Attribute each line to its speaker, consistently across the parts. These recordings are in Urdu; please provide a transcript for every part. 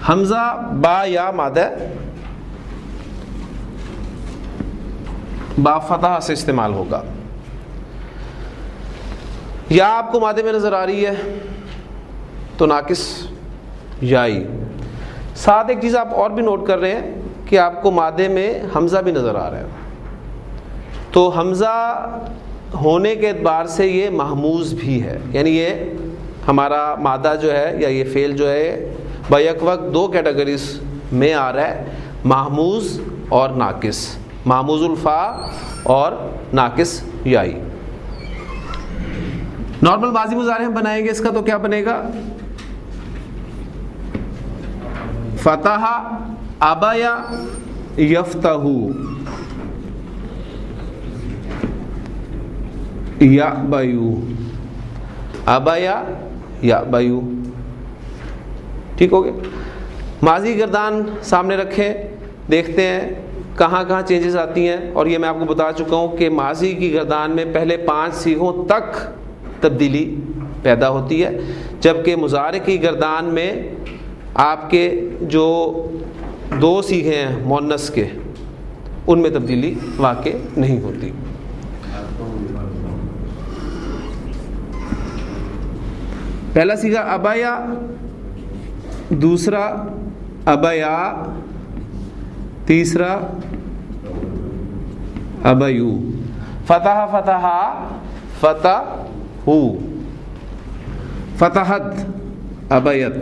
Speaker 1: حمزہ با یا مادہ با فتح سے استعمال ہوگا. یا آپ کو مادے میں نظر آ رہی ہے تو ناقص یائی. ساتھ ایک چیز آپ اور بھی نوٹ کر رہے ہیں کہ آپ کو مادے میں حمزہ بھی نظر آ رہا ہے, تو حمزہ ہونے کے اعتبار سے یہ محموز بھی ہے, یعنی یہ ہمارا مادہ جو ہے یا یہ فعل جو ہے بیک وقت دو کیٹیگریز میں آ رہا ہے, محموز اور ناقص, محموز الفا اور ناقص یائی. نارمل ماضی مضارع ہم بنائیں گے اس کا تو کیا بنے گا؟ فتح ابیا یفتح یأبیو, ابیا یأبیو. ٹھیک ہو گیا. ماضی گردان سامنے رکھیں, دیکھتے ہیں کہاں کہاں چینجز آتی ہیں, اور یہ میں آپ کو بتا چکا ہوں کہ ماضی کی گردان میں پہلے 5 صیغوں تک تبدیلی پیدا ہوتی ہے, جبکہ مضارع کی گردان میں آپ کے جو 2 صیغے ہیں مؤنث کے ان میں تبدیلی واقع نہیں ہوتی. پہلا صیغہ ابیا, دوسرا ابیا, تیسرا ابیو. فتح فتحا فتحو, فتحت ابیت,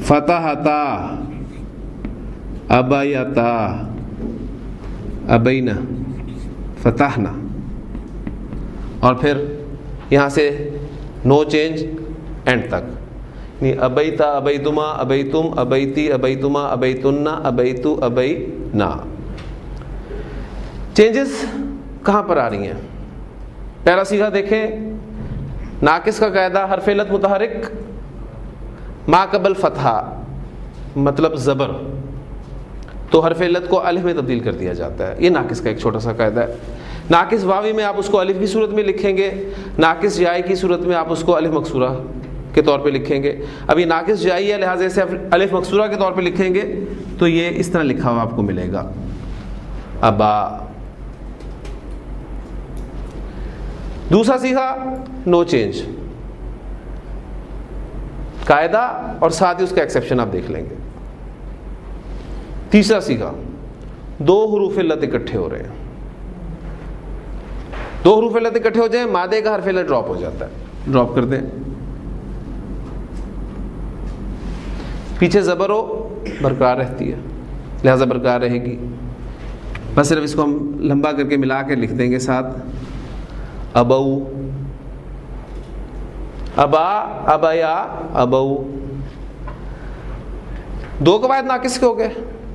Speaker 1: فتحتا ابیتا ابینا فتحنا. اور پھر یہاں سے نو چینج اینڈ تک, یعنی ابیتا ابیتما ابیتم ابیتی ابیتما ابیتن ابیتو ابینا. چینجز کہاں پر آ رہی ہیں؟ پہلا صیغہ دیکھیں, ناقص کا قاعدہ حرف علت متحرک ما قبل فتحہ مطلب زبر, تو حرف علت کو الف میں تبدیل کر دیا جاتا ہے. یہ ناقص کا ایک چھوٹا سا قاعدہ ہے. ناقص واوی میں آپ اس کو الف کی صورت میں لکھیں گے, ناقص جائی کی صورت میں آپ اس کو الف مکسورہ کے طور پہ لکھیں گے. اب یہ ناقص جائی ہے لہٰذا سے الف مکسورہ کے طور پہ لکھیں گے تو یہ اس طرح لکھا ہوا آپ کو ملے گا, ابا. دوسرا صیغہ نو چینج قاعدہ اور ساتھ ہی اس کا ایکسیپشن آپ دیکھ لیں گے. تیسرا صیغہ 2 حروف علت اکٹھے ہو رہے ہیں, 2 حروف علت اکٹھے ہو جائیں, مادے کا حرف علت ڈراپ ہو جاتا ہے, ڈراپ کر دیں, پیچھے زبر ہو برقرار رہتی ہے لہذا برقرار رہے گی. بس صرف اس کو ہم لمبا کر کے ملا کے لکھ دیں گے ساتھ, ابو, ابا ابیا ابو. 2 قواعد ناقص کے ہو گئے.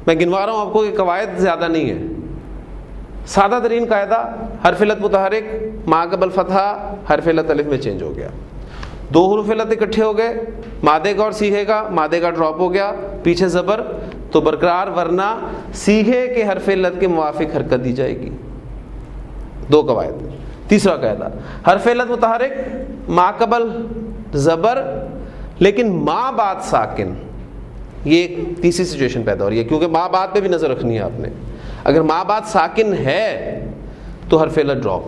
Speaker 1: میں گنوا رہا ہوں آپ کو کہ قواعد زیادہ نہیں ہے. سادہ ترین قاعدہ حرف علت متحرک ما قبل فتحہ حرف علت الف میں چینج ہو گیا, 2 حروف علت اکٹھے ہو گئے, مادے کا اور سیغے کا, مادے کا ڈراپ ہو گیا, پیچھے زبر تو برقرار, ورنہ سیغے کے حرف علت کے موافق حرکت دی جائے گی. 2 قواعد. تیسرا قاعدہ حرف علت متحرک ما قبل زبر لیکن ما بعد ساکن. یہ ایک تیسری سچویشن پیدا ہو رہی ہے کیونکہ ما بعد پہ بھی نظر رکھنی ہے آپ نے. اگر ما بعد ساکن ہے تو حرف علت ڈراپ.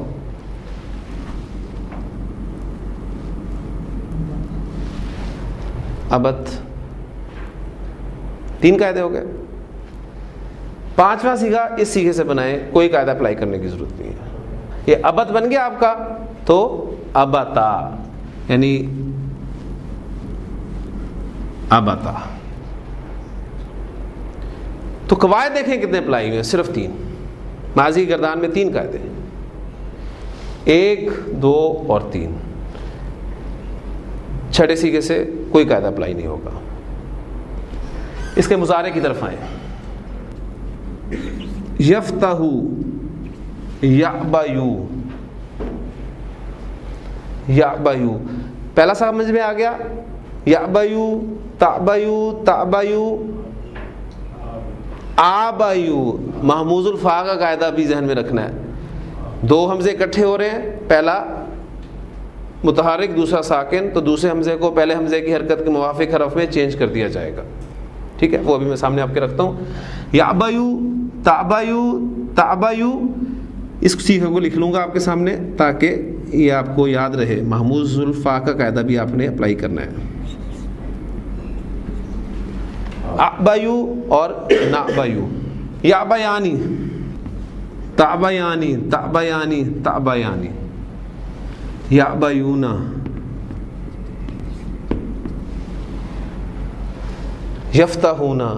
Speaker 1: ابت. 3 قاعدے ہو گئے. 5واں صیغہ اس صیغے سے بنائیں, کوئی قاعدہ اپلائی کرنے کی ضرورت نہیں ہے. یہ ابت بن گیا آپ کا تو ابتا یعنی ابتا. تو قواعد دیکھیں کتنے اپلائی ہوئے ہیں, صرف 3. ماضی گردان میں 3 قاعدے, 1 2 اور 3. چھٹے صیغے سے کوئی قاعدہ اپلائی نہیں ہوگا. اس کے مضارع کی طرف آئیں. یفتح یعبیو, یعبیو. پہلا سمجھ میں آ گیا. یعبیو تعبیو تعبیو آبیو. محموز الفا کا قاعدہ بھی ذہن میں رکھنا ہے. 2 حمزے اکٹھے ہو رہے ہیں, پہلا متحرک دوسرا ساکن، تو دوسرے حمزے کو پہلے حمزے کی حرکت کے موافق حرف میں چینج کر دیا جائے گا. ٹھیک ہے، وہ ابھی میں سامنے آپ کے رکھتا ہوں. یعبیو تعبیو تعبیو، اس صیغے کو لکھ لوں گا آپ کے سامنے تاکہ یہ آپ کو یاد رہے. محموز الفا کا قاعدہ بھی آپ نے اپلائی کرنا ہے. اعبیو اور نعبیو. یعبیانی تعبیانی تعبیانی تعبیانی. یعبیونا یفتحونا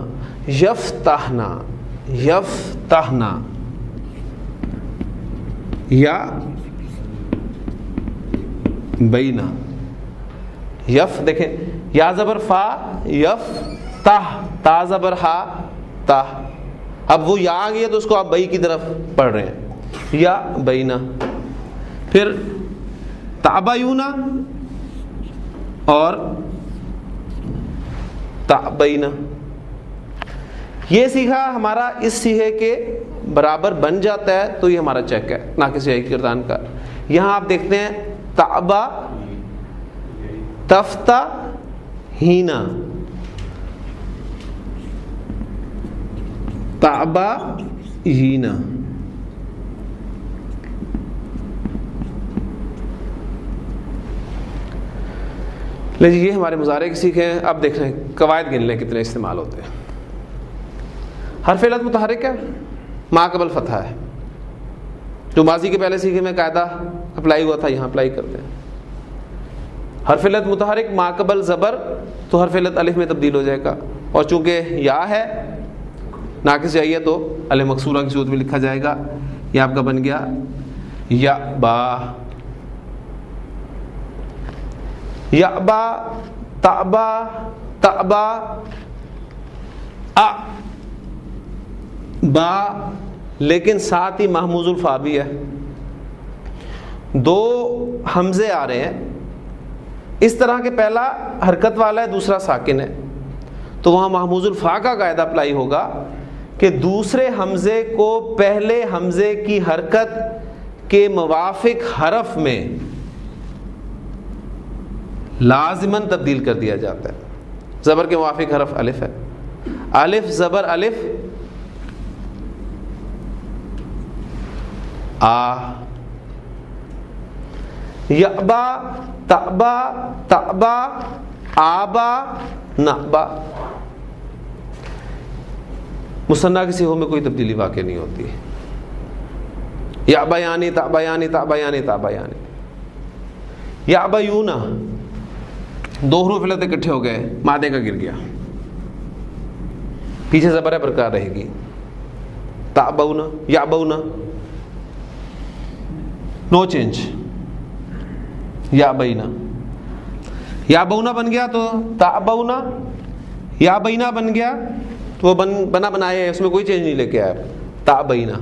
Speaker 1: یفتحنا یفتحنا. یا بینا یف، دیکھیں یا زبر فا یف تہ، تا زبر ہا تہ. اب وہ یا آ گئی ہے تو اس کو آپ بئی کی طرف پڑھ رہے ہیں. یا بینا. پھر تعبیونا اور تعبینا. یہ سیکھا ہمارا اس سیغے کے برابر بن جاتا ہے تو یہ ہمارا چیک ہے ناقص یائی کردان کا. یہاں آپ دیکھتے ہیں تعبا تفتا ہینا، تعبا ہینا. لیکن یہ ہمارے مضارع کی سیکھ ہیں. اب دیکھ رہے ہیں قواعد گن لیں کتنے استعمال ہوتے ہیں. حرف علت متحرک ہے، ما قبل فتحہ ہے، جو ماضی کے پہلے سیکھے میں قاعدہ اپلائی ہوا تھا یہاں اپلائی کرتے ہیں. حرف علت متحرک ما قبل زبر تو حرف علت الف میں تبدیل ہو جائے گا، اور چونکہ یا ہے ناقص یائی ہے تو الف مکسورہ کی صورت میں لکھا جائے گا. یہ آپ کا بن گیا یا با. یا با تعبا تعبا ا با، لیکن ساتھ ہی محموز الفا بھی ہے. دو حمزے آ رہے ہیں اس طرح کے، پہلا حرکت والا ہے دوسرا ساکن ہے، تو وہاں محموز الفا کا قاعدہ اپلائی ہوگا کہ دوسرے حمزے کو پہلے حمزے کی حرکت کے موافق حرف میں لازماً تبدیل کر دیا جاتا ہے. زبر کے موافق حرف الف ہے، الف زبر الف آ. یعبا تعبا تعبا آبا نعبا. مثنیٰ کی صیغوں میں کوئی تبدیلی واقع نہیں ہوتی. یعبیانی تعبیانی تعبیانی تعبیانی. یعبیونا، دو حروف علت اکٹھے ہو گئے، مادے کا گر گیا، پیچھے زبر برقرار رہے گی. تعبونا یعبونا نو چینج. یا بینا، یا بونا بن گیا تو تعبونا، یا بینا بن گیا تو وہ بنا بنایا ہے، اس میں کوئی چینج نہیں لے کے آیا. تعبینا.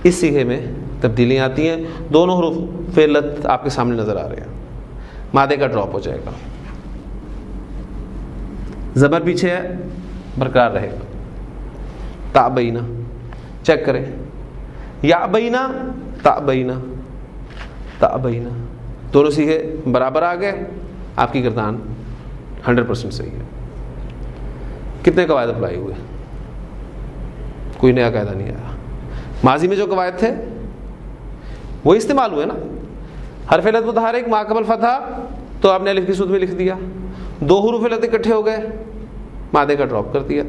Speaker 1: اس صیغے میں تبدیلیاں آتی ہیں. دونوں حروف علت آپ کے سامنے نظر آ رہے ہیں. مادے کا ڈراپ ہو جائے گا، زبر پیچھے ہے برقرار رہے گا. تعبینا چیک کریں. یا بینا تعبینا تعبینا، دونوں صیغے برابر آ گئے، آپ کی گردان 100% صحیح ہے. کتنے قواعد اپلائی ہوئے؟ کوئی نیا قاعدہ نہیں آیا. ماضی میں جو قواعد تھے وہ استعمال ہوئے نا. حرف علت متحرک ما قبل فتح تو آپ نے الف کی صورت میں لکھ دیا. دو حروف علت اکٹھے ہو گئے، مادے کا ڈراپ کر دیا.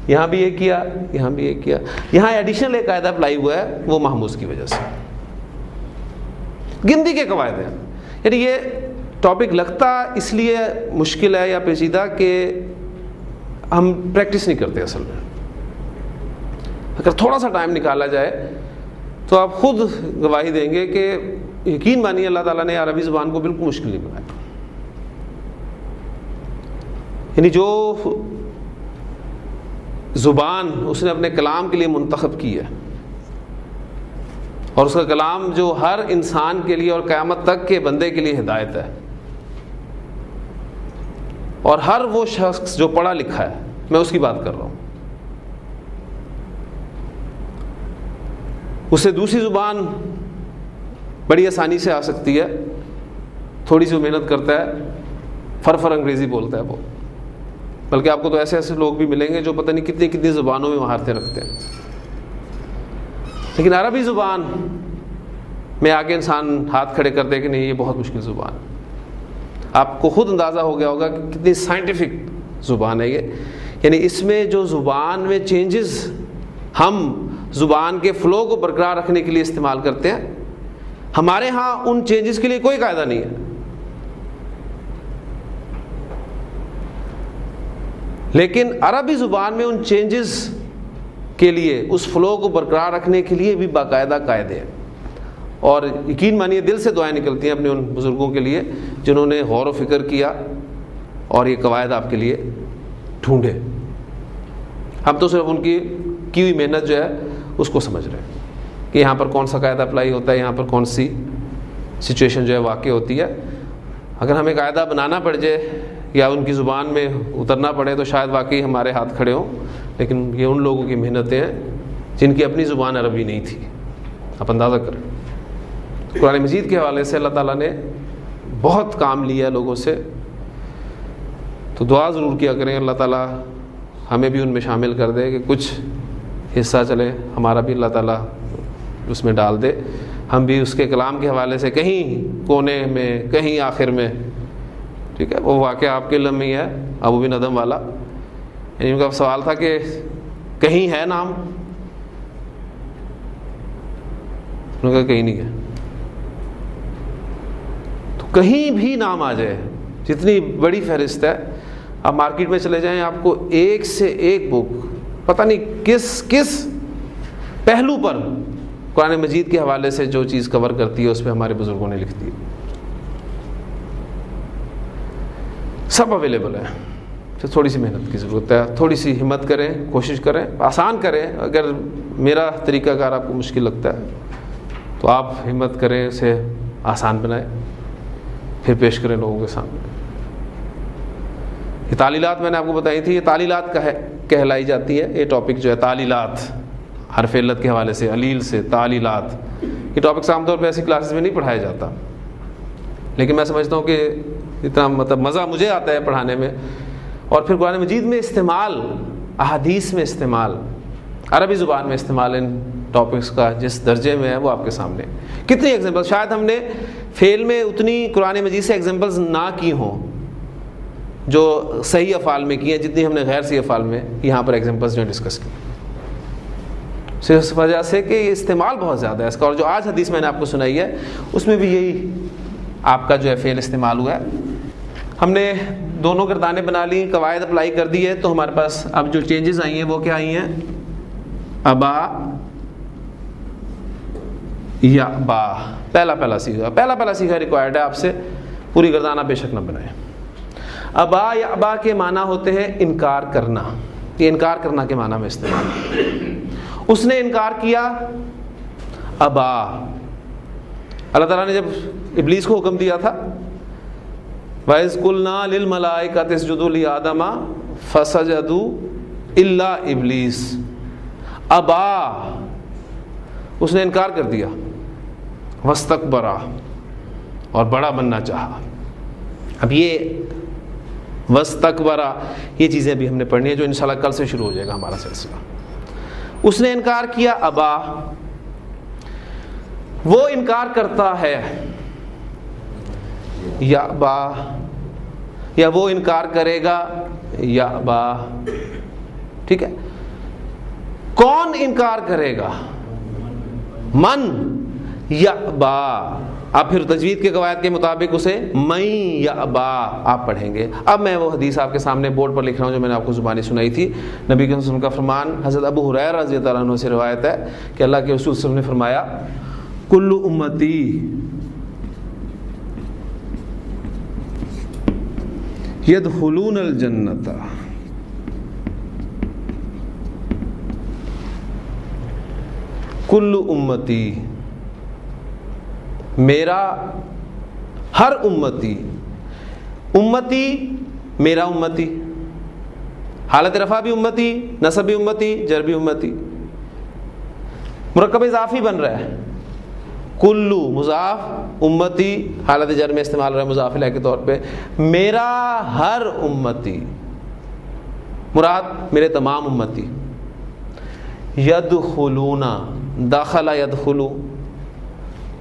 Speaker 1: یہاں بھی ایک کیا، یہاں بھی ایک کیا. یہاں ایڈیشنل ایک قاعدہ اپلائی ہوا ہے، وہ محموز کی وجہ سے. گنتی کے قواعد ہیں. یعنی یہ ٹاپک لگتا اس لیے مشکل ہے یا پیچیدہ کہ ہم پریکٹس نہیں کرتے. اصل میں اگر تھوڑا سا ٹائم نکالا جائے تو آپ خود گواہی دیں گے کہ یقین مانیے اللہ تعالیٰ نے عربی زبان کو بالکل مشکل نہیں بنایا. یعنی جو زبان اس نے اپنے کلام کے لیے منتخب کی ہے، اور اس کا کلام جو ہر انسان کے لیے اور قیامت تک کے بندے کے لیے ہدایت ہے، اور ہر وہ شخص جو پڑھا لکھا ہے، میں اس کی بات کر رہا ہوں، اسے دوسری زبان بڑی آسانی سے آ سکتی ہے. تھوڑی سی محنت کرتا ہے, فر انگریزی بولتا ہے وہ. بلکہ آپ کو تو ایسے ایسے لوگ بھی ملیں گے جو پتہ نہیں کتنی کتنی زبانوں میں مہارتیں رکھتے ہیں. لیکن عربی زبان میں آگے انسان ہاتھ کھڑے کر دے کہ نہیں یہ بہت مشکل زبان ہے. آپ کو خود اندازہ ہو گیا ہوگا کہ کتنی سائنٹیفک زبان ہے یہ. یعنی اس میں جو زبان میں چینجز ہم زبان کے فلو کو برقرار رکھنے کے لیے استعمال کرتے ہیں, ہمارے ہاں ان چینجز کے لیے کوئی قاعدہ نہیں ہے. لیکن عربی زبان میں ان چینجز کے لیے, اس فلو کو برقرار رکھنے کے لیے بھی باقاعدہ قاعدے ہیں. اور یقین مانیے دل سے دعائیں نکلتی ہیں اپنے ان بزرگوں کے لیے جنہوں نے غور و فکر کیا اور یہ قواعد آپ کے لیے ڈھونڈے. ہم تو صرف ان کی ہوئی محنت جو ہے اس کو سمجھ رہے ہیں کہ یہاں پر کون سا قاعدہ اپلائی ہوتا ہے, یہاں پر کون سی سچویشن جو ہے واقع ہوتی ہے. اگر ہمیں قاعدہ بنانا پڑ جائے یا ان کی زبان میں اترنا پڑے تو شاید واقعی ہمارے ہاتھ کھڑے ہوں. لیکن یہ ان لوگوں کی محنتیں ہیں جن کی اپنی زبان عربی نہیں تھی. آپ اندازہ کریں. قرآن مجید کے حوالے سے اللہ تعالیٰ نے بہت کام لیا لوگوں سے. تو دعا ضرور کیا کریں اللہ تعالیٰ ہمیں بھی ان میں شامل کر دے کہ کچھ حصہ چلے ہمارا بھی اللہ تعالیٰ اس میں ڈال دے. ہم بھی اس کے کلام کے حوالے سے کہیں کونے میں کہیں آخر میں, ٹھیک ہے, وہ واقعہ آپ کے علم میں ہی ہے ابو بن ادم والا. یعنی ان کا سوال تھا کہ کہیں ہے نام, انہوں نے کہا کہیں نہیں ہے. تو کہیں بھی نام آ جائے, جتنی بڑی فہرست ہے, آپ مارکیٹ میں چلے جائیں آپ کو ایک سے ایک بک پتہ نہیں کس پہلو پر قرآن مجید کے حوالے سے جو چیز کور کرتی ہے اس پہ ہمارے بزرگوں نے لکھ دی. سب اویلیبل ہے. تو تھوڑی سی محنت کی ضرورت ہے, تھوڑی سی ہمت کریں, کوشش کریں, آسان کریں. اگر میرا طریقہ کار آپ کو مشکل لگتا ہے تو آپ ہمت کریں, اسے آسان بنائیں, پھر پیش کریں لوگوں کے سامنے. یہ تعلیلات میں نے آپ کو بتائی تھی, یہ تعلیلات کہلائی جاتی ہے. یہ ٹاپک جو ہے تعلیلات, حرف علت کے حوالے سے علیل سے تعلیلات, یہ ٹاپکس عام طور پہ ایسی کلاسز میں نہیں پڑھایا جاتا. لیکن میں سمجھتا ہوں کہ اتنا مزہ مجھے آتا ہے پڑھانے میں. اور پھر قرآن مجید میں استعمال, احادیث میں استعمال, عربی زبان میں استعمال ان ٹاپکس کا جس درجے میں ہے وہ آپ کے سامنے. کتنی ایگزامپل, شاید ہم نے فعل میں اتنی قرآن مجید سے ایگزامپلز نہ کی ہوں جو صحیح افعال میں کی ہیں جتنی ہم نے غیر صحیح افعال میں یہاں پر ایگزامپلز جو ڈسکس کی. صرف اس وجہ سے کہ یہ استعمال بہت زیادہ ہے اس کا. اور جو آج حدیث میں نے آپ کو سنائی ہے اس میں بھی یہی آپ کا جو ہے فعل استعمال ہوا ہے. ہم نے دونوں گردانیں بنا لی, قواعد اپلائی کر دی ہے. تو ہمارے پاس اب جو چینجز آئی ہیں وہ کیا آئی ہیں؟ ابا یا با, پہلا سیغہ ریکوائرڈ ہے آپ سے. پوری گردانہ بے شک نہ بنائیں. ابا یا ابا کے معنی ہوتے ہیں انکار کرنا. یہ انکار کرنا کے معنی میں استعمال. اس نے انکار کیا, ابا. اللہ تعالیٰ نے جب ابلیس کو حکم دیا تھا وَإِذْ قُلْنَا لِلْمَلَائِكَةِ اسْجُدُوا لِآدَمَ فَسَجَدُوا إِلَّا إِبْلِيسَ ابا, اس نے انکار کر دیا. وَاسْتَكْبَرَ, اور بڑا بننا چاہا. اب یہ وَاسْتَكْبَرَ یہ چیزیں بھی ہم نے پڑھنی ہے جو انشاءاللہ کل سے شروع ہو جائے گا ہمارا سلسلہ. اس نے انکار کیا, ابا. وہ انکار کرتا ہے, یا با, یا وہ انکار کرے گا, یا با. ٹھیک ہے, کون انکار کرے گا؟ من یا با. آپ پھر تجوید کے قواعد کے مطابق اسے من یا با آپ پڑھیں گے. اب میں وہ حدیث آپ کے سامنے بورڈ پر لکھ رہا ہوں جو میں نے آپ کو زبانی سنائی تھی. نبی کے وسلم کا فرمان حضرت ابو ہریرہ رضی اللہ عنہ سے روایت ہے کہ اللہ کے رسول صلی اللہ علیہ وسلم نے فرمایا کل امتی یدخلون الجنت کل امتی, میرا ہر امتی, امتی میرا امتی, حالت رفع بھی امتی, نصب بھی امتی, جر بھی امتی, مرکب اضافی بن رہا ہے. کلو مضاف، امتی حالت جر میں استعمال ہو رہا ہے مضاف الیہ کے طور پہ. میرا ہر امتی، مراد میرے تمام امتی. یدخلون، داخلہ یدخلو،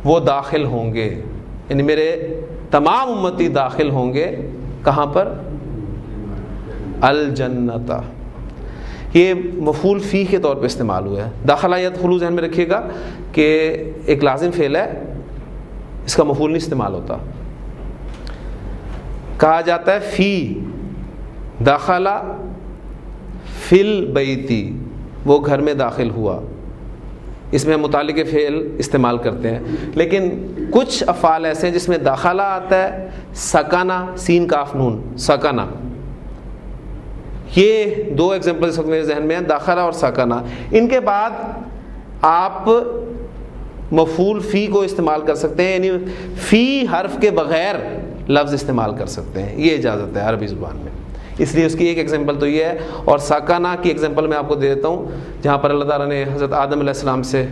Speaker 1: وہ داخل ہوں گے، یعنی میرے تمام امتی داخل ہوں گے کہاں پر؟ الجنت. یہ مفعول فی کے طور پہ استعمال ہوا ہے. داخلہ یدخلو ذہن میں رکھیے گا کہ ایک لازم فعل ہے، اس کا مفعول نہیں استعمال ہوتا. کہا جاتا ہے فی داخلہ فی البیتی، وہ گھر میں داخل ہوا، اس میں ہم متعلق فعل استعمال کرتے ہیں. لیکن کچھ افعال ایسے ہیں جس میں داخلہ آتا ہے، سکانہ، سین کاف نون، سکانہ. یہ دو ایگزامپل اس وقت میرے ذہن میں ہیں، داخلہ اور سکانہ. ان کے بعد آپ مفعول فی کو استعمال کر سکتے ہیں، یعنی فی حرف کے بغیر لفظ استعمال کر سکتے ہیں، یہ اجازت ہے عربی زبان میں. اس لیے اس کی ایک ایگزامپل تو یہ ہے. اور ساکانہ کی ایگزامپل میں آپ کو دے دیتا ہوں، جہاں پر اللہ تعالیٰ نے حضرت آدم علیہ السلام سے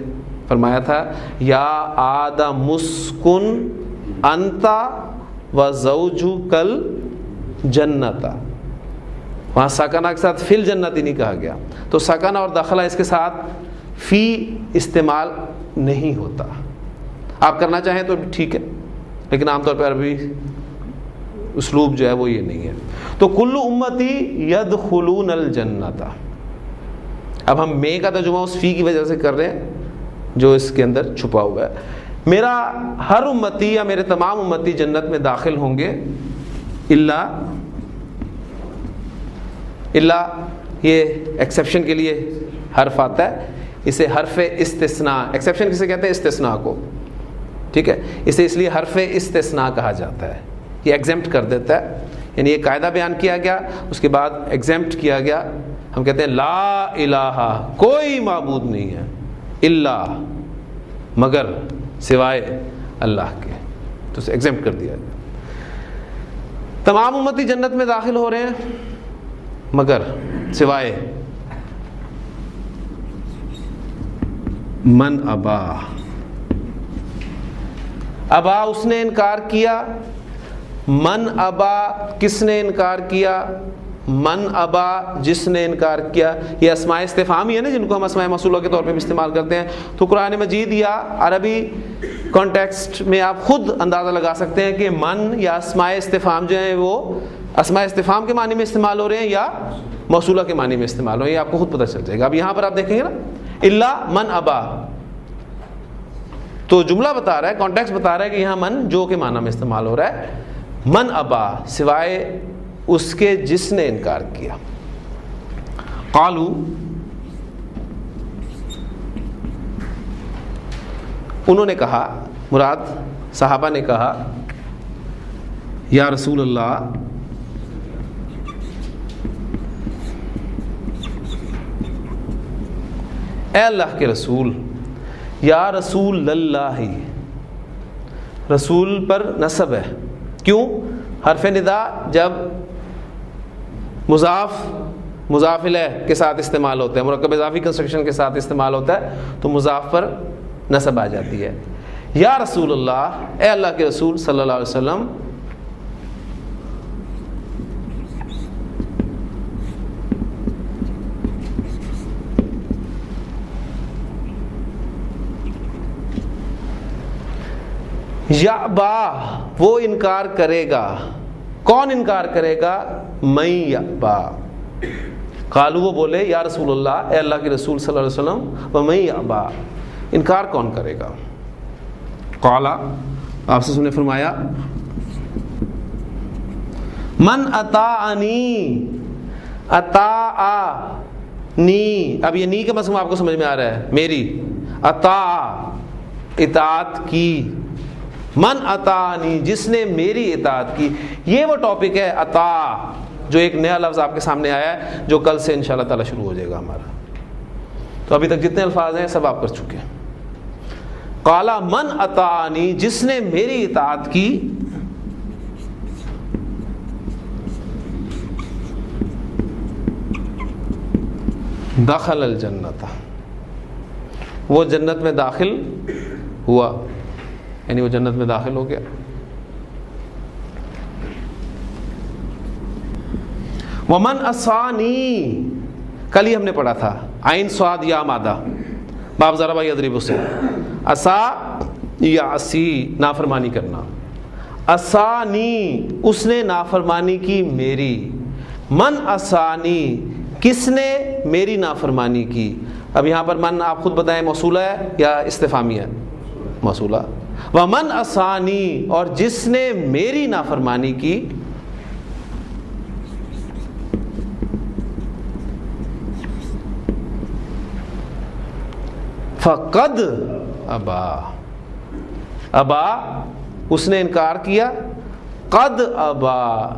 Speaker 1: فرمایا تھا یا آدم اسکن انت و زوجک الجنت. وہاں ساکانہ کے ساتھ فی الجنت ہی نہیں کہا گیا. تو ساکانہ اور داخلہ اس کے ساتھ فی استعمال نہیں ہوتا. آپ کرنا چاہیں تو ٹھیک ہے، لیکن عام طور پہ عربی اسلوب جو ہے وہ یہ نہیں ہے. تو کل امتی یدخلون الجنت. اب ہم میں کا ترجمہ اس فی کی وجہ سے کر رہے ہیں جو اس کے اندر چھپا ہوا ہے. میرا ہر امتی یا میرے تمام امتی جنت میں داخل ہوں گے الا یہ ایکسیپشن کے لیے حرف آتا ہے، اسے حرف استثناء، ایکسیپشن کسے کہتے ہیں؟ استثناء کو. ٹھیک ہے، اسے اس لیے حرف استثناء کہا جاتا ہے. یہ ایگزمپٹ کر دیتا ہے، یعنی یہ قاعدہ بیان کیا گیا، اس کے بعد ایگزمپٹ کیا گیا. ہم کہتے ہیں لا الہ، کوئی معبود نہیں ہے، الا مگر، سوائے اللہ کے، تو اسے ایگزمپٹ کر دیا گیا. تمام امتی جنت میں داخل ہو رہے ہیں مگر، سوائے من ابا. ابا اس نے انکار کیا. من ابا کس نے انکار کیا؟ من ابا جس نے انکار کیا. یہ اسماء استفہام ہی ہے نا، جن کو ہم اسماء موصولہ کے طور پہ بھی استعمال کرتے ہیں. تو قرآن مجید یا عربی کانٹیکسٹ میں آپ خود اندازہ لگا سکتے ہیں کہ من یا اسماء استفہام جو ہیں وہ اسماء استفہام کے معنی میں استعمال ہو رہے ہیں یا موصولہ کے معنی میں استعمال ہو رہے ہیں. یہ آپ کو خود پتہ چل جائے گا. اب یہاں پر آپ دیکھیں گے نا الا من ابا، تو جملہ بتا رہا ہے، کانٹیکسٹ بتا رہا ہے کہ یہاں من جو کے معنی میں استعمال ہو رہا ہے. من ابا سوائے اس کے جس نے انکار کیا. قالو، انہوں نے کہا، مراد صحابہ نے کہا، یا رسول اللہ، اے اللہ کے رسول، یا رسول اللہ، رسول پر نسب ہے. کیوں؟ حرف ندا جب مضاف الیہ کے ساتھ استعمال ہوتا ہے، مرکب اضافی کنسٹرکشن کے ساتھ استعمال ہوتا ہے، تو مضاف پر نسب آ جاتی ہے. یا رسول اللہ، اے اللہ کے رسول صلی اللہ علیہ وسلم، یعبا وہ انکار کرے گا. کون انکار کرے گا؟ من یعبا. قالو وہ بولے یا رسول اللہ، اے اللہ کے رسول صلی اللہ علیہ وسلم، ومن یعبا انکار کون کرے گا؟ قال آپ سے نے فرمایا من اطاعنی، اطاعنی، اب یہ نی کا مفہوم آپ کو سمجھ میں آ رہا ہے، میری، اطاع اطاعت کی، من اطاعنی جس نے میری اطاعت کی. یہ وہ ٹاپک ہے اطاع، جو ایک نیا لفظ آپ کے سامنے آیا ہے، جو کل سے انشاءاللہ تعالی شروع ہو جائے گا ہمارا. تو ابھی تک جتنے الفاظ ہیں سب آپ کر چکے ہیں. قال من اطاعنی جس نے میری اطاعت کی، دخل الجنت وہ جنت میں داخل ہوا. یعنی وہ جنت میں داخل ہو گیا. ومن عصانی، کل ہی ہم نے پڑھا تھا، عین صاد یا مادہ، باب ضرب یضرب سے، عصا یعصی نافرمانی کرنا، عصانی اس نے نافرمانی کی میری، من عصانی کس نے میری نافرمانی کی. اب یہاں پر من آپ خود بتائیں موصولہ ہے یا استفہامی ہے؟ موصولہ. ومن عصانی اور جس نے میری نافرمانی کی، فقد ابا، ابا اس نے انکار کیا، قد ابا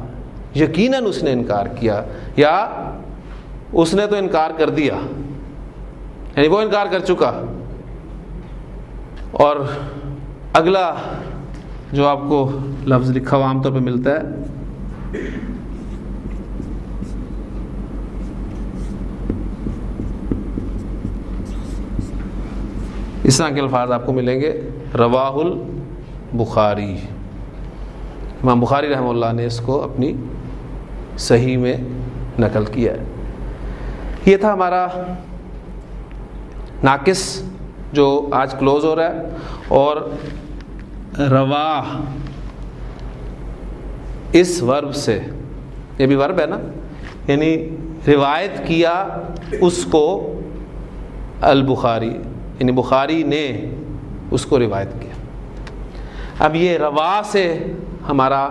Speaker 1: یقیناً اس نے انکار کیا، یا اس نے تو انکار کر دیا، یعنی وہ انکار کر چکا. اور اگلا جو آپ کو لفظ لکھا ہوا عام طور پہ ملتا ہے، اس طرح کے الفاظ آپ کو ملیں گے، رواہ البخاری، امام بخاری رحمہ اللہ نے اس کو اپنی صحیح میں نقل کیا ہے. یہ تھا ہمارا ناقص جو آج کلوز ہو رہا ہے. اور رواہ اس ورب سے، یہ بھی ورب ہے نا، یعنی روایت کیا اس کو البخاری، یعنی بخاری نے اس کو روایت کیا. اب یہ روا سے ہمارا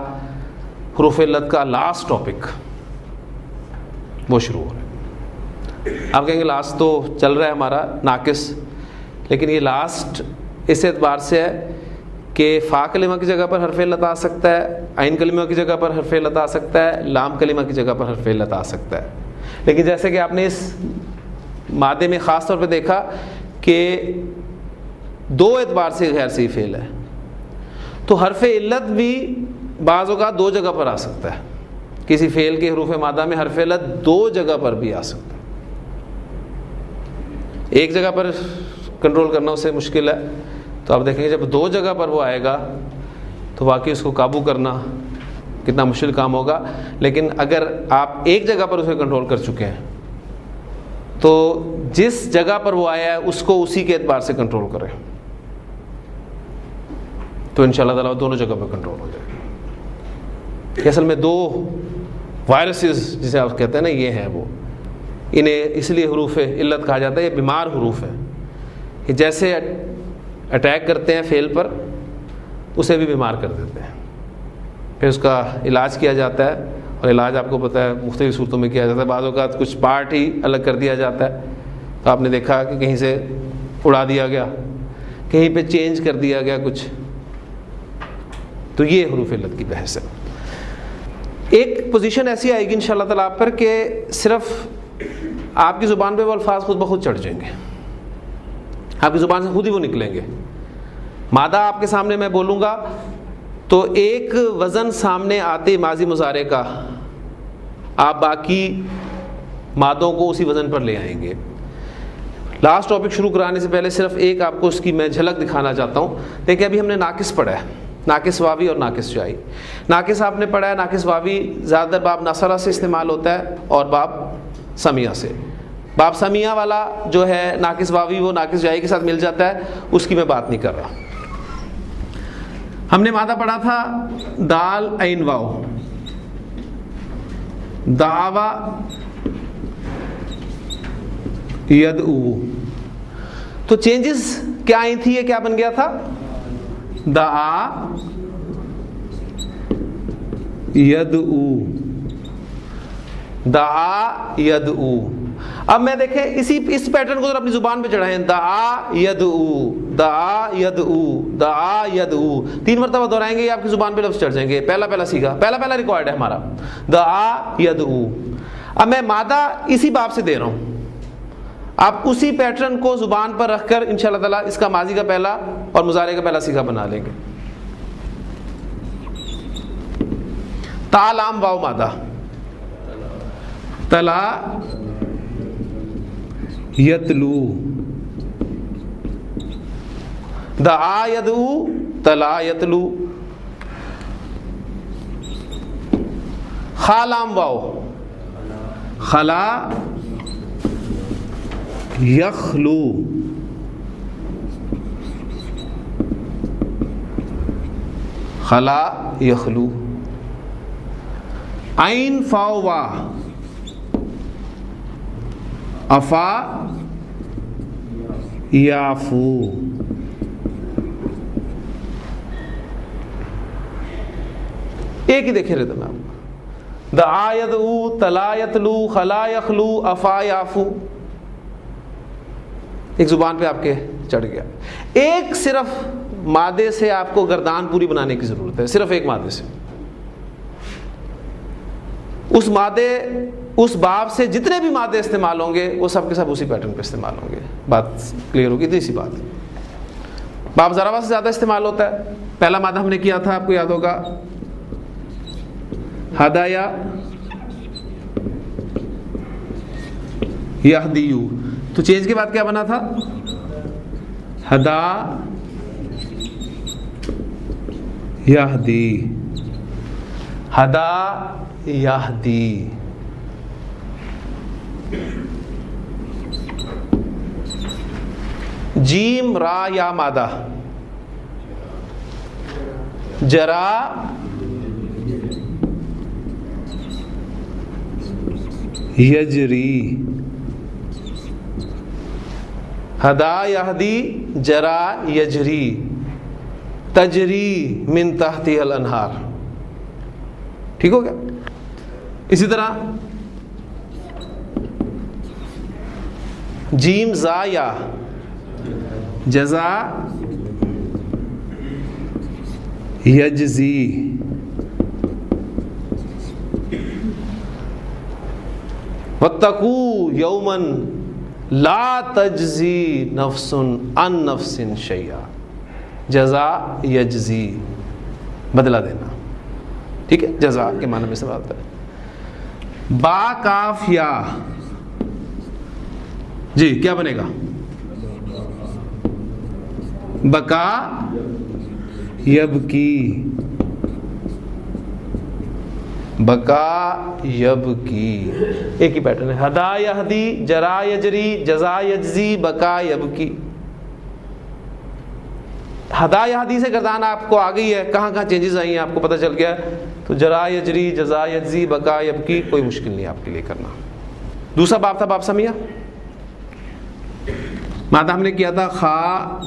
Speaker 1: حروف علت کا لاسٹ ٹاپک وہ شروع ہو رہا ہے. آپ کہیں گے لاسٹ تو چل رہا ہے ہمارا ناقص، لیکن یہ لاسٹ اس اعتبار سے ہے کہ فا کلمہ کی جگہ پر حرف علت آ سکتا ہے، عین کلمہ کی جگہ پر حرف علت آ سکتا ہے، لام کلمہ کی جگہ پر حرف علت آ سکتا ہے. لیکن جیسے کہ آپ نے اس مادے میں خاص طور پہ دیکھا کہ دو اعتبار سے غیر صحیح فعل ہے، تو حرف علت بھی بعض اوقات دو جگہ پر آ سکتا ہے. کسی فعل کے حروف مادہ میں حرف علت دو جگہ پر بھی آ سکتا ہے. ایک جگہ پر کنٹرول کرنا اسے مشکل ہے، تو آپ دیکھیں گے جب دو جگہ پر وہ آئے گا تو واقعی اس کو قابو کرنا کتنا مشکل کام ہوگا. لیکن اگر آپ ایک جگہ پر اسے کنٹرول کر چکے ہیں تو جس جگہ پر وہ آیا ہے اس کو اسی کے اعتبار سے کنٹرول کریں تو انشاءاللہ تعالیٰ دونوں جگہ پر کنٹرول ہو جائے گا. اصل میں دو وائرسز جسے آپ کہتے ہیں نا، یہ ہیں وہ، انہیں اس لیے حروف علت کہا جاتا ہے. یہ بیمار حروف ہیں، یہ جیسے اٹیک کرتے ہیں فعل پر اسے بھی بیمار کر دیتے ہیں. پھر اس کا علاج کیا جاتا ہے، اور علاج آپ کو پتہ ہے مختلف صورتوں میں کیا جاتا ہے. بعض اوقات کچھ پارٹ ہی الگ کر دیا جاتا ہے، تو آپ نے دیکھا کہ کہیں سے اڑا دیا گیا، کہیں پہ چینج کر دیا گیا کچھ. تو یہ حروف علت کی بحث ہے. ایک پوزیشن ایسی آئے گی انشاءاللہ تعالیٰ آپ پر کہ صرف آپ کی زبان پہ وہ الفاظ خود بخود چڑھ جائیں گے، آپ کی زبان سے خود ہی وہ نکلیں گے. مادہ آپ کے سامنے میں بولوں گا تو ایک وزن سامنے آتے ماضی مضارع کا، آپ باقی مادوں کو اسی وزن پر لے آئیں گے. لاسٹ ٹاپک شروع کرانے سے پہلے صرف ایک آپ کو اس کی میں جھلک دکھانا چاہتا ہوں. دیکھیں ابھی ہم نے ناقص پڑھا ہے، ناقص واوی اور ناقص جائی. ناقص آپ نے پڑھا ہے، ناقص واوی زیادہ تر باب نصرہ سے استعمال ہوتا ہے اور باب سمیہ سے. باب سمیہ والا جو ہے ناقص واوی وہ ناقص جائی کے ساتھ مل جاتا ہے، اس کی میں بات نہیں کر رہا. ہم نے مادہ پڑھا تھا دال عین واو، دعوا یدعو. تو چینجز کیا آئی تھی، یہ کیا بن گیا تھا؟ دعا یدعو، دعا یدعو. اب میں دیکھیں اس پیٹرن کو ذرا اپنی زبان پہ چڑھائیں، دعا یدعو، دعا یدعو، دعا یدعو. 3 مرتبہ دہرائیں گے، یہ آپ کی زبان پہ لفظ چڑھ جائیں گے. پہلا سیکھا، پہلا ریکارڈ ہے ہمارا دعا یدعو. اب میں مادہ اسی باب سے دے رہا ہوں، آپ اسی پیٹرن کو زبان پر رکھ کر انشاءاللہ تعالیٰ اس کا ماضی کا پہلا اور مضارع کا پہلا سیکھا بنا لیں گے. تا لام واو مادہ، تلا یتلو، دعا یدعو تلا یتلو، خا لام واو، خلا یخلو، خلا یخلو، عین فاو وا، افا یافو، ایک ہی دیکھیں ردم آپ، دعا یدعو، تلا یتلو، خلا یخلو، افا یافو، ایک زبان پہ آپ کے چڑھ گیا. ایک صرف مادے سے آپ کو گردان پوری بنانے کی ضرورت ہے، صرف ایک مادے سے. اس مادے، اس باب سے جتنے بھی مادے استعمال ہوں گے وہ سب کے سب اسی پیٹرن پہ استعمال ہوں گے. بات کلیئر ہوگی؟ اتنی سی بات. باب ضربہ سے زیادہ استعمال ہوتا ہے. پہلا مادہ ہم نے کیا تھا، آپ کو یاد ہوگا، ہدایا یہدیو. تو چینج کے بعد کیا بنا تھا؟ ہدا یہدی، ہدا یہدی. جیم را یا مادہ، جرا یجری، ہدا یہدی، جرا یجری، تجری من تحتی الانہار. ٹھیک ہو گیا؟ اسی طرح جیم زا یا، جزا یجزی، واتقوا یوما لا تجزی نفس عن نفس شیئا، جزا یجزی، بدلہ دینا. ٹھیک ہے، جزا کے معنی میں سے بات ہے. با کاف یا، جی کیا بنے گا؟ بکا یبکی، بکا یبکی، ایک ہی پیٹرن ہے. ہدا یہدی، جرا یجری، جزا یجزی، بکا یبکی. ہدا یہدی سے گردان آپ کو آ گئی ہے، کہاں کہاں چینجز آئی ہیں آپ کو پتہ چل گیا. تو جرا یجری، جزا یجزی، بکا یبکی کوئی مشکل نہیں آپ کے لیے کرنا. دوسرا باب تھا باب سمیہ. مادہ ہم نے کیا تھا خا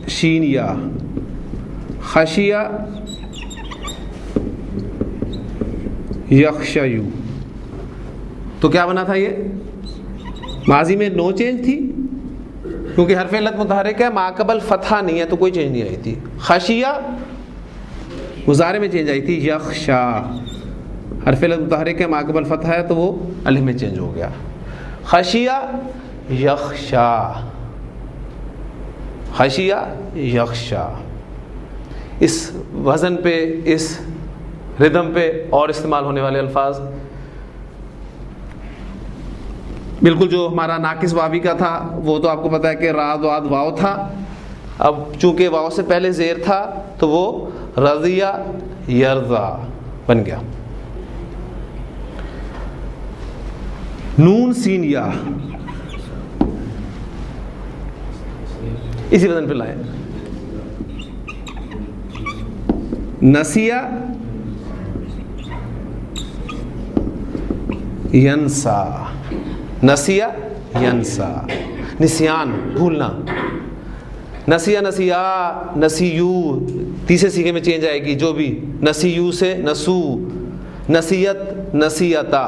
Speaker 1: شین یا، خشیہ یخشیو. تو کیا بنا تھا یہ؟ ماضی میں نو چینج تھی کیونکہ حرف علت متحرک ہے، ماقبل فتحہ نہیں ہے تو کوئی چینج نہیں آئی تھی. خشیہ مضارع میں چینج آئی تھی، یخشا حرف علت متحرک ہے، ماقبل فتحہ ہے تو وہ الف میں چینج ہو گیا. خشیہ یخشا، خشیہ یخشا. اس وزن پہ، اس ردم پہ اور استعمال ہونے والے الفاظ بالکل جو ہمارا ناقص واوی کا تھا وہ تو آپ کو پتا ہے کہ را دعاد واو تھا. اب چونکہ واو سے پہلے زیر تھا تو وہ رضیہ یرضا بن گیا. نون سین یا، اسی وزن پہ لائیں. نسیہ ینسا، نسیہ ینسا، نسیان بھولنا. نسیہ نسیہ، نسیو تیسرے سیغے میں چینج آئے گی جو بھی. نسیو سے نسو، نسیت نسیتا.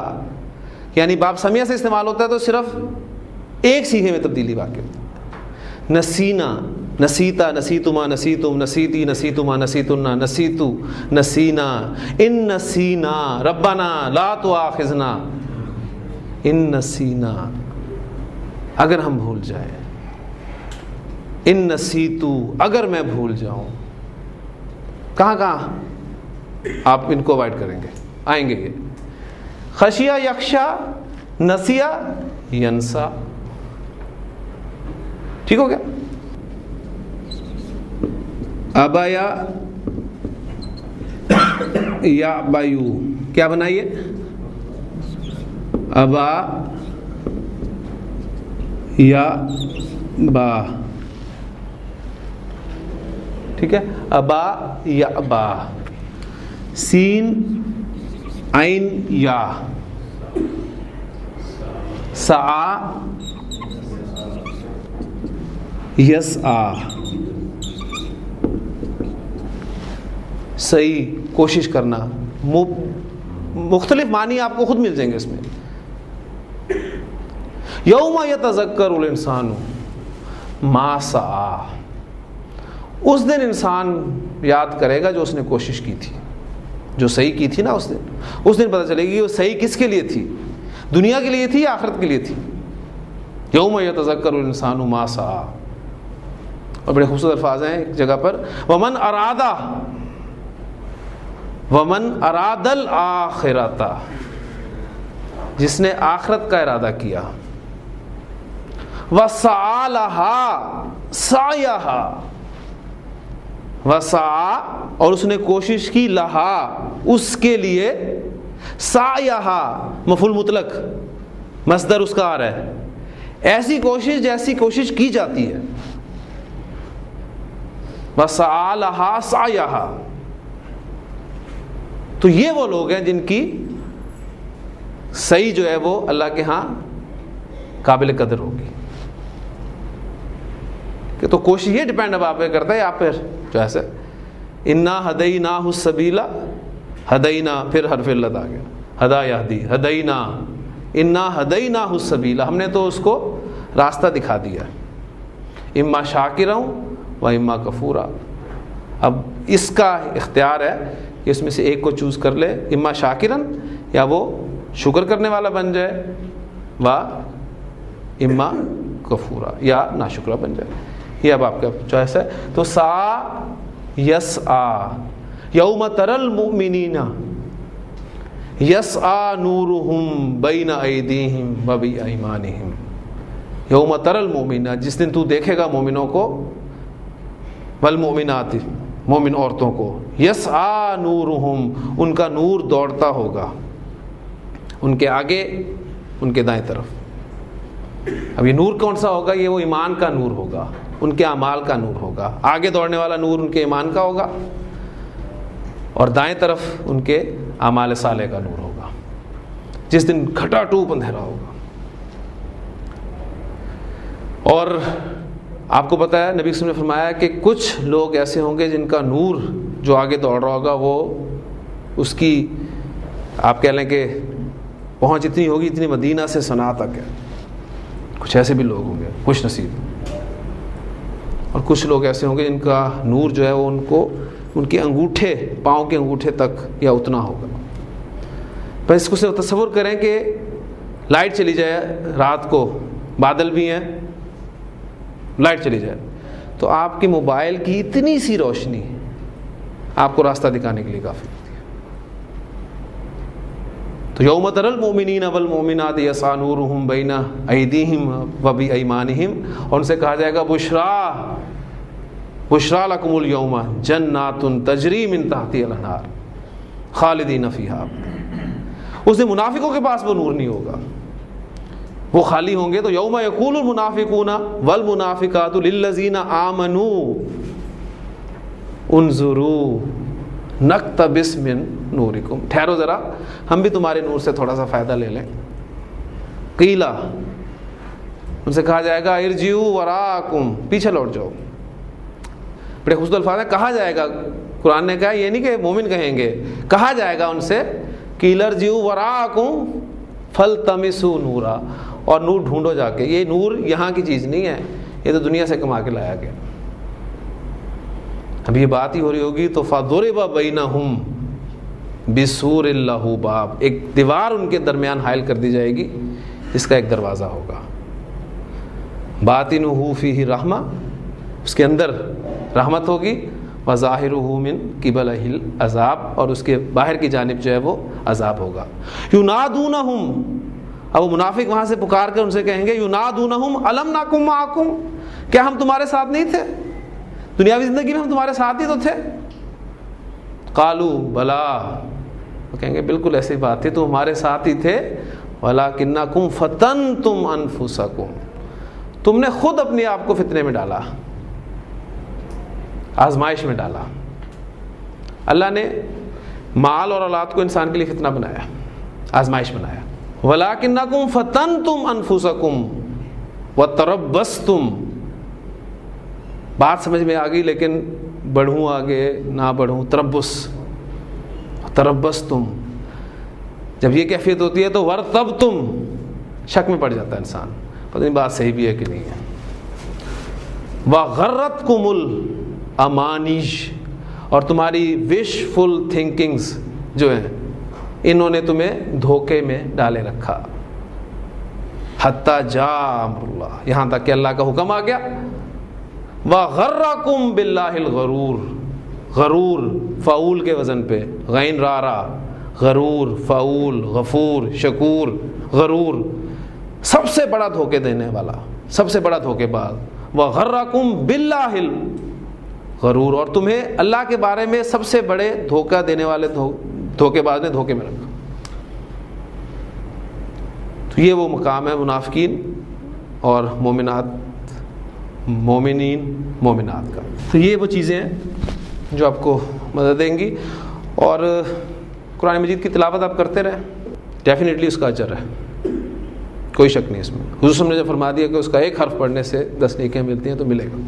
Speaker 1: یعنی باب سمیہ سے استعمال ہوتا ہے تو صرف ایک سیغے میں تبدیلی واقع. نسینا، نسیتا، نسیتما، نسیتم، نسیتی، نسیتما، نسیتنا، نسیتو، نسینا. ان نسینا ربنا لا تؤاخذنا، ان نسینا اگر ہم بھول جائیں، ان نسیتو اگر میں بھول جاؤں. کہاں کہاں آپ ان کو اوائڈ کریں گے، آئیں گے یہ. خشیہ یخشا، نسیہ ینسا. ٹھیک ہو گیا؟ ابا یا بایو، کیا بنائیے؟ ابا یا با، ٹھیک ہے، ابا یا با، سین عین یا، سعا یسعا، صحیح کوشش کرنا، مختلف معنی آپ کو خود مل جائیں گے اس میں. یوم یتذکر الانسان ما سعی، اس دن انسان یاد کرے گا جو اس نے کوشش کی تھی، جو صحیح کی تھی نا اس دن پتہ چلے گی وہ صحیح کس کے لیے تھی، دنیا کے لیے تھی یا آخرت کے لیے تھی. یوم یتذکر الانسان ما سعی. اور بڑے خوبصورت الفاظ ہیں ایک جگہ پر، ومن اراد الآخرۃ، جس نے آخرت کا ارادہ کیا، وسعی لہا سعیہا، وسعی اور اس نے کوشش کی، لہا اس کے لیے، سعیہا مفعول مطلق مصدر اس کا آ رہا ہے، ایسی کوشش جیسی کوشش کی جاتی ہے. وسعی لہا سعیہا، تو یہ وہ لوگ ہیں جن کی صحیح جو ہے وہ اللہ کے ہاں قابل قدر ہوگی. کہ تو کوشش یہ ڈیپینڈ اب آپ پہ کرتا ہے، آپ پہ جو ایسے انا ہدیناہ السبیل، ہدینا پھر حرف علت آ گیا، ہدا یہدی، ہدینا، انا ہدیناہ السبیل، ہم نے تو اس کو راستہ دکھا دیا، اما شاکرا و اما کفورا. اب اس کا اختیار ہے کہ اس میں سے ایک کو چوز کر لے، اما شاکرن، یا وہ شکر کرنے والا بن جائے، و اما کفورا، یا ناشکرہ بن جائے. یہ اب آپ کا چوائس ہے. تو سا یسعا، یوم تری المؤمنین یسعا نورہم بین ایدیہم و بایمانہم، یوم تری المؤمنین، جس دن تو دیکھے گا مومنوں کو، والمؤمنات مومن عورتوں کو، یسعا نورہم ان کا نور دوڑتا ہوگا، ان کے آگے ان کے دائیں طرف. اب یہ نور کون سا ہوگا؟ یہ وہ ایمان کا نور ہوگا، ان کے اعمال کا نور ہوگا. آگے دوڑنے والا نور ان کے ایمان کا ہوگا، اور دائیں طرف ان کے اعمال صالح کا نور ہوگا، جس دن کھٹا ٹوپ اندھیرا ہوگا. اور آپ کو پتہ ہے نبی صلی اللہ علیہ وسلم نے فرمایا کہ کچھ لوگ ایسے ہوں گے جن کا نور جو آگے دوڑ رہا ہوگا وہ اس کی آپ کہہ لیں کہ پہنچ اتنی ہوگی اتنی مدینہ سے صنعاء تک ہے. کچھ ایسے بھی لوگ ہوں گے خوش نصیب. اور کچھ لوگ ایسے ہوں گے جن کا نور جو ہے وہ ان کو ان کے انگوٹھے، پاؤں کے انگوٹھے تک یا اتنا ہوگا. پر اس کو سے تصور کریں کہ لائٹ چلی جائے رات کو، بادل بھی ہیں، لائٹ چلی جائے تو آپ کے موبائل کی اتنی سی روشنی آپ کو راستہ دکھانے کے لیے کافی ہوتی ہے. تو یوم تری المؤمنین والمؤمنات یسعی نورہم بین ایدیہم و بایمانہم، اور ان سے کہا جائے گا بشریٰ لکم اليوم جنات تجری من تحتہا الانہار خالدین فیہا. اس دن منافقوں کے پاس وہ نور نہیں ہوگا، وہ خالی ہوں گے. تو یوم یقول المنافقون والمنافقات للذین آمنوا انظروا نقتبس من نورکم، ٹھہرو ذرا ہم بھی تمہارے نور سے تھوڑا سا فائدہ لے لیں. قیلا، ان سے کہا جائے گا ارجعوا وراءکم، پیچھے لوٹ جاؤ. بڑے خوبصورت الفاظ ہیں، کہا جائے گا. قرآن نے کہا، یہ نہیں کہ مومن کہیں گے، کہا جائے گا ان سے قیل ارجعوا وراءکم فالتمسوا نورا، اور نور ڈھونڈو جا کے. یہ نور یہاں کی چیز نہیں ہے، یہ تو دنیا سے کما کے لایا گیا. اب یہ بات ہی ہو رہی ہوگی تو فَضُرِبَ بَيْنَهُمْ بِسُورٍ لَهُ بَابٌ، ایک دیوار ان کے درمیان حائل کر دی جائے گی جس کا ایک دروازہ ہوگا. بَاطِنُهُ فِيهِ رَحْمَةٌ، اس کے اندر رحمت ہوگی، وَظَاهِرُهُ مِنْ قِبَلِهِ الْعَذَابُ، اور اس کے باہر کی جانب جو ہے وہ عذاب ہوگا. يُنَادُونَهُمْ، اب وہ منافق وہاں سے پکار کر ان سے کہیں گے، يُنَادُونَهُمْ أَلَمْ نَكُنْ مَعَكُمْ، کیا ہم تمہارے ساتھ نہیں تھے؟ دنیاوی زندگی میں ہم تمہارے ساتھ ہی تو تھے. قالو بلا، وہ کہیں گے بالکل ایسی بات تھی، تم ہمارے ساتھ ہی تھے. ولکنکم فتنتم انفسکم، تم نے خود اپنے آپ کو فتنے میں ڈالا، آزمائش میں ڈالا. اللہ نے مال اور اولاد کو انسان کے لیے فتنہ بنایا، آزمائش بنایا. ولکنکم فتنتم انفسکم وتربصتم. بات سمجھ میں آ گئی، لیکن بڑھوں آگے نہ بڑھوں. تربصتم، جب یہ کیفیت ہوتی ہے تو ورتبتم، شک میں پڑ جاتا ہے انسان، پتہ نہیں بات صحیح بھی ہے کہ نہیں ہے. وغرتکم الامانیج، اور تمہاری وش فل تھنکنگز جو ہیں انہوں نے تمہیں دھوکے میں ڈالے رکھا. حتی جاء امر اللہ، یہاں تک کہ اللہ کا حکم آ گیا. وغرکم باللہ الغرور، غرور فعول کے وزن پہ، غین را را، غرور فعول، غفور شکور. غرور سب سے بڑا دھوکے دینے والا، سب سے بڑا دھوکے باز. وغرکم باللہ الغرور، اور تمہیں اللہ کے بارے میں سب سے بڑے دھوکہ دینے والے دھوکے باز نے دھوکے میں رکھا. تو یہ وہ مقام ہے منافقین اور مومنین مومنات کا. تو یہ وہ چیزیں ہیں جو آپ کو مدد دیں گی. اور قرآن مجید کی تلاوت آپ کرتے رہیں، ڈیفینیٹلی اس کا اجر ہے، کوئی شک نہیں اس میں. حضور صلی اللہ علیہ وسلم نے جب فرما دیا کہ اس کا ایک حرف پڑھنے سے 10 نیکیاں ملتی ہیں تو ملے گا.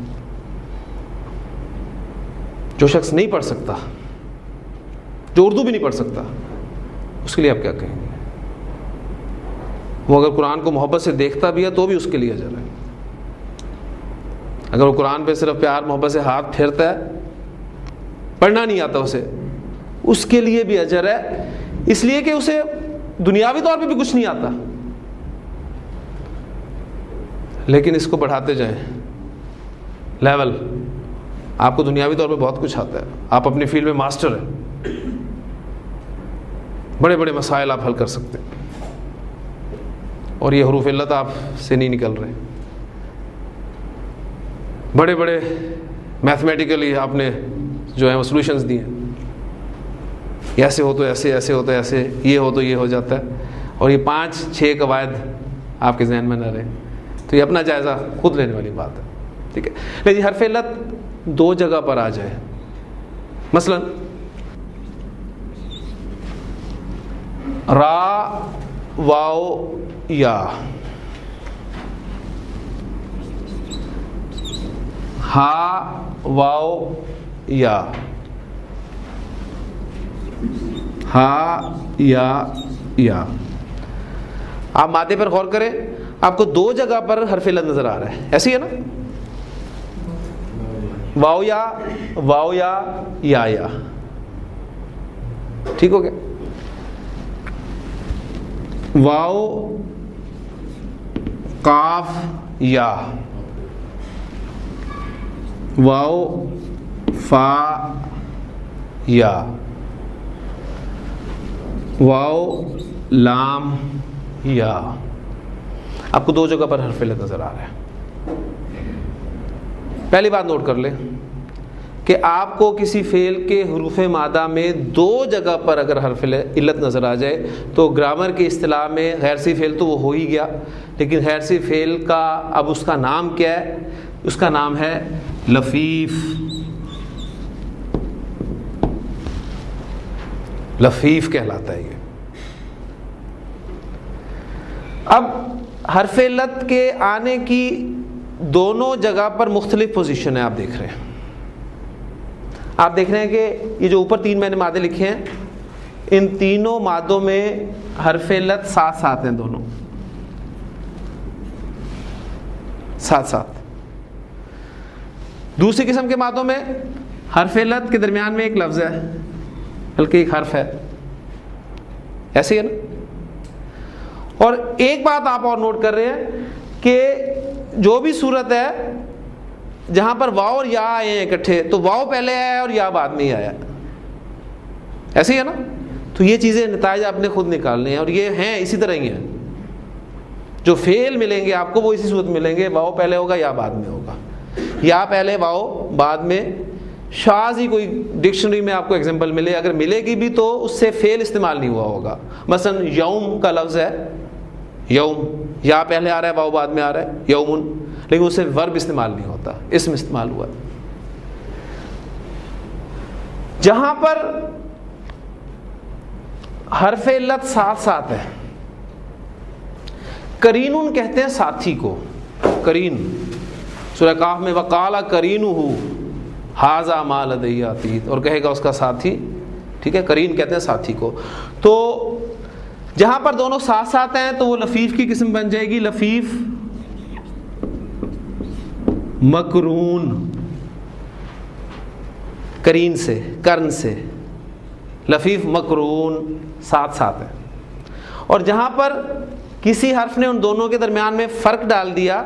Speaker 1: جو شخص نہیں پڑھ سکتا، جو اردو بھی نہیں پڑھ سکتا، اس کے لیے آپ کیا کہیں گے؟ وہ اگر قرآن کو محبت سے دیکھتا بھی ہے تو بھی اس کے لیے اجر ہے. اگر وہ قرآن پہ صرف پیار محبت سے ہاتھ پھیرتا ہے، پڑھنا نہیں آتا اسے، اس کے لیے بھی اجر ہے، اس لیے کہ اسے دنیاوی طور پہ بھی کچھ نہیں آتا. لیکن اس کو بڑھاتے جائیں لیول. آپ کو دنیاوی طور پہ بہت کچھ آتا ہے، آپ اپنی فیلڈ میں ماسٹر ہیں، بڑے بڑے مسائل آپ حل کر سکتے ہیں، اور یہ حروف علت آپ سے نہیں نکل رہے. بڑے بڑے میتھمیٹیکلی آپ نے جو ہے وہ سولوشنز دیے ہیں، ایسے ہو تو ایسے، ایسے ہو تو ایسے، یہ ہو تو یہ ہو جاتا ہے، اور یہ 5-6 قواعد آپ کے ذہن میں نہ رہے. تو یہ اپنا جائزہ خود لینے والی بات ہے. ٹھیک ہے. لیکن حرف علت 2 جگہ پر آ جائے، مثلا را واو یا، ہا واو یا، ہا یا. آپ مادے پر غور کریں، آپ کو 2 جگہ پر حرف علت نظر آ رہا ہے، ایسی ہے نا؟ واو یا یا. ٹھیک ہو گیا. واو قاف یا، واو فا یا، واو لام یا. آپ کو 2 جگہ پر حرف علت نظر آ رہا ہے. پہلی بات نوٹ کر لیں کہ آپ کو کسی فعل کے حروف مادہ میں 2 جگہ پر اگر حرف علت نظر آ جائے تو گرامر کی اصطلاح میں غیر سی فعل تو وہ ہو ہی گیا، لیکن غیر سی فعل کا اب اس کا نام کیا ہے؟ اس کا نام ہے لفیف. لفیف کہلاتا ہے یہ. اب حرف علت کے آنے کی دونوں جگہ پر مختلف پوزیشن ہے. آپ دیکھ رہے ہیں، آپ دیکھ رہے ہیں کہ یہ جو اوپر 3 میں نے مادے لکھے ہیں، ان تینوں مادوں میں حرف علت ساتھ ساتھ ہیں، دونوں ساتھ ساتھ. دوسری قسم کے مادوں میں حرف علت کے درمیان میں ایک لفظ ہے، بلکہ ایک حرف ہے، ایسے ہے نا. اور ایک بات آپ اور نوٹ کر رہے ہیں کہ جو بھی صورت ہے جہاں پر واو اور یا آئے ہیں اکٹھے، تو واو پہلے آیا ہے اور یا بعد میں ہی آیا، ایسے ہی ہے نا. تو یہ چیزیں نتائج آپ نے خود نکالنے ہیں، اور یہ ہیں اسی طرح ہی ہیں. جو فعل ملیں گے آپ کو وہ اسی صورت ملیں گے، واو پہلے ہوگا یا بعد میں ہوگا. یا پہلے واؤ بعد میں، شاذ ہی کوئی ڈکشنری میں آپ کو ایگزامپل ملے، اگر ملے گی بھی تو اس سے فعل استعمال نہیں ہوا ہوگا. مثلا یوم کا لفظ ہے، یوم یا پہلے آ رہا ہے واؤ بعد میں آ رہا ہے یومن، لیکن اس سے ورب استعمال نہیں ہوتا، اسم استعمال ہوا. جہاں پر حرف علت ساتھ ساتھ ہے، کرینن کہتے ہیں ساتھی کو، کرین. سورہ کاف میں وقال کرینہ ھذا ما لدی عتید، اور کہے گا اس کا ساتھی، ٹھیک ہے، کرین کہتے ہیں ساتھی کو. تو جہاں پر دونوں ساتھ ساتھ ہیں تو وہ لفیف کی قسم بن جائے گی، لفیف مقرون، کرین سے، کرن سے، لفیف مقرون ساتھ ساتھ ہے. اور جہاں پر کسی حرف نے ان دونوں کے درمیان میں فرق ڈال دیا،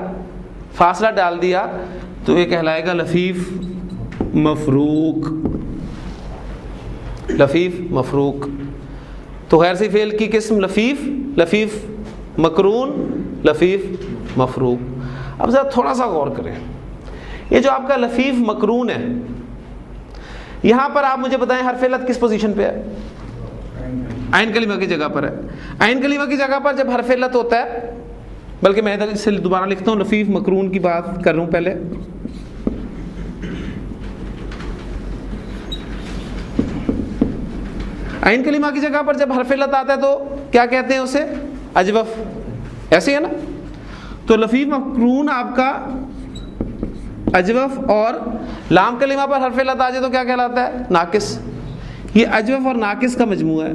Speaker 1: فاصلہ ڈال دیا، تو یہ کہلائے گا لفیف مفروق، لفیف مفروق. تو غیر سی فعل کی قسم لفیف، لفیف مقرون، لفیف مفروق. اب ذرا تھوڑا سا غور کریں، یہ جو آپ کا لفیف مقرون ہے، یہاں پر آپ مجھے بتائیں حرف علت کس پوزیشن پہ ہے؟ عین کلمہ کی جگہ پر ہے. عین کلمہ کی جگہ پر جب حرف علت ہوتا ہے، بلکہ میں ادھر سے دوبارہ لکھتا ہوں، لفیف مقرون کی بات کر رہا ہوں پہلے. عین کلمہ کی جگہ پر جب حرف علت آتا ہے تو کیا کہتے ہیں اسے؟ اجوف، ایسے ہے نا. تو لفیف مقرون آپ کا اجوف، اور لام کلمہ پر حرف علت آ جائے تو کیا کہلاتا ہے؟ ناقص. یہ اجوف اور ناقص کا مجموعہ ہے،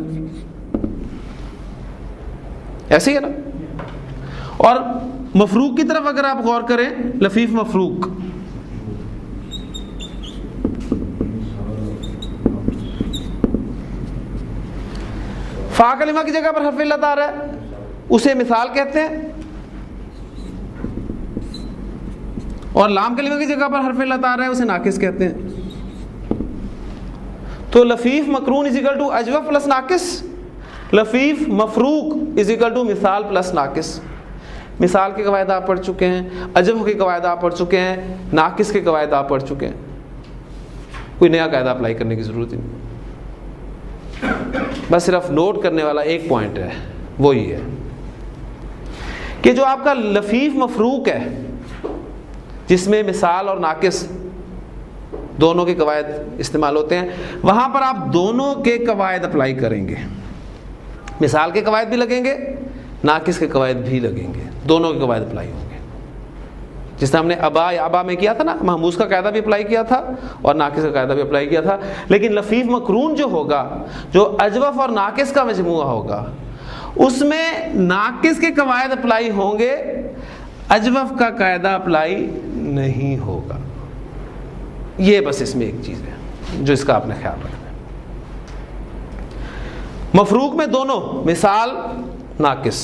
Speaker 1: ایسے ہی ہے نا. اور مفروق کی طرف اگر آپ غور کریں، لفیف مفروق، فا کلمہ کی جگہ پر حرف علت آ رہا ہے، اسے مثال کہتے ہیں. اور لام کلمہ کی جگہ پر حرف علت آ رہا ہے، اسے ناقص کہتے ہیں. تو لفیف مقرون از اکول ٹو اجوف پلس ناقص، لفیف مفروق از اکول ٹو مثال پلس ناقص. مثال کے قواعد آپ پڑھ چکے ہیں، اجوف کے قواعد آپ پڑھ چکے ہیں، ناقص کے قواعد آپ پڑھ چکے ہیں. کوئی نیا قاعدہ اپلائی کرنے کی ضرورت ہی نہیں. بس صرف نوٹ کرنے والا ایک پوائنٹ ہے، وہ یہ ہے کہ جو آپ کا لفیف مفروق ہے، جس میں مثال اور ناقص دونوں کے قواعد استعمال ہوتے ہیں، وہاں پر آپ دونوں کے قواعد اپلائی کریں گے. مثال کے قواعد بھی لگیں گے، ناقص کے قواعد بھی لگیں گے، دونوں کے قواعد اپلائی ہوں گے. جس طرح ہم نے ابا یا ابا میں کیا تھا نا، محموز کا قاعدہ بھی اپلائی کیا تھا اور ناقص کا قاعدہ بھی اپلائی کیا تھا. لیکن لفیف مقرون جو ہوگا، جو اجوف اور ناقص کا مجموعہ ہوگا، اس میں ناقص کے قواعد اپلائی ہوں گے، اجوف کا قاعدہ اپلائی نہیں ہوگا. یہ بس اس میں ایک چیز ہے جو اس کا آپ نے خیال رکھنا ہے. مفروق میں دونوں مثال ناقص،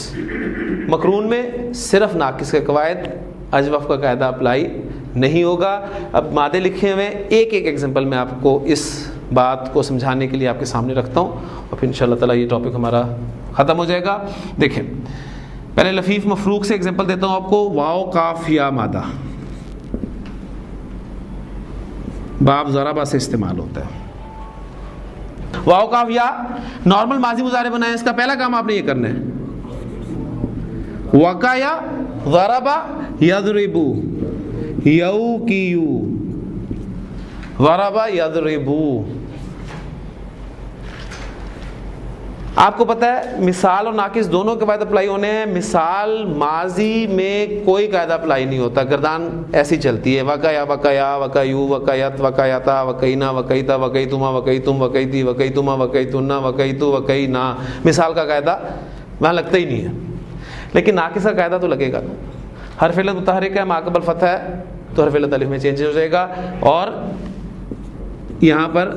Speaker 1: مقرون میں صرف ناقص کے قواعد، اجوف کا قاعدہ اپلائی نہیں ہوگا. اب مادے لکھے ہوئے ایک ایک ایگزامپل میں آپ کو اس بات کو سمجھانے کے لیے آپ کے سامنے رکھتا ہوں، اور پھر انشاءاللہ تعالیٰ یہ ٹاپک ہمارا ختم ہو جائے گا. دیکھیں پہلے لفیف مفروق سے ایگزامپل دیتا ہوں آپ کو. واو کاف یا مادہ باب ضربہ سے استعمال ہوتا ہے. واو کاف یا نارمل ماضی مضارع بنائیں، اس کا پہلا کام آپ نے یہ کرنا ہے، وقع یا ضربہ یضربو، یو کی یو، ضربہ یضربو. آپ کو پتہ ہے مثال اور ناقص دونوں کے بعد اپلائی ہونے ہیں. مثال ماضی میں کوئی قاعدہ اپلائی نہیں ہوتا، گردان ایسی چلتی ہے، وقیا وقیا وقیو وقیت وقیتا وقینا وقیتا وقیتما وقیتم وقیتی وقیتما وقیتنا وقیتو وقینا. مثال کا قاعدہ وہاں لگتا ہی نہیں ہے، لیکن ناقص کا قاعدہ تو لگے گا. حرف علت متحرک ہے، ما قبل فتح ہے، تو حرف علت الف میں چینج ہو جائے گا، اور یہاں پر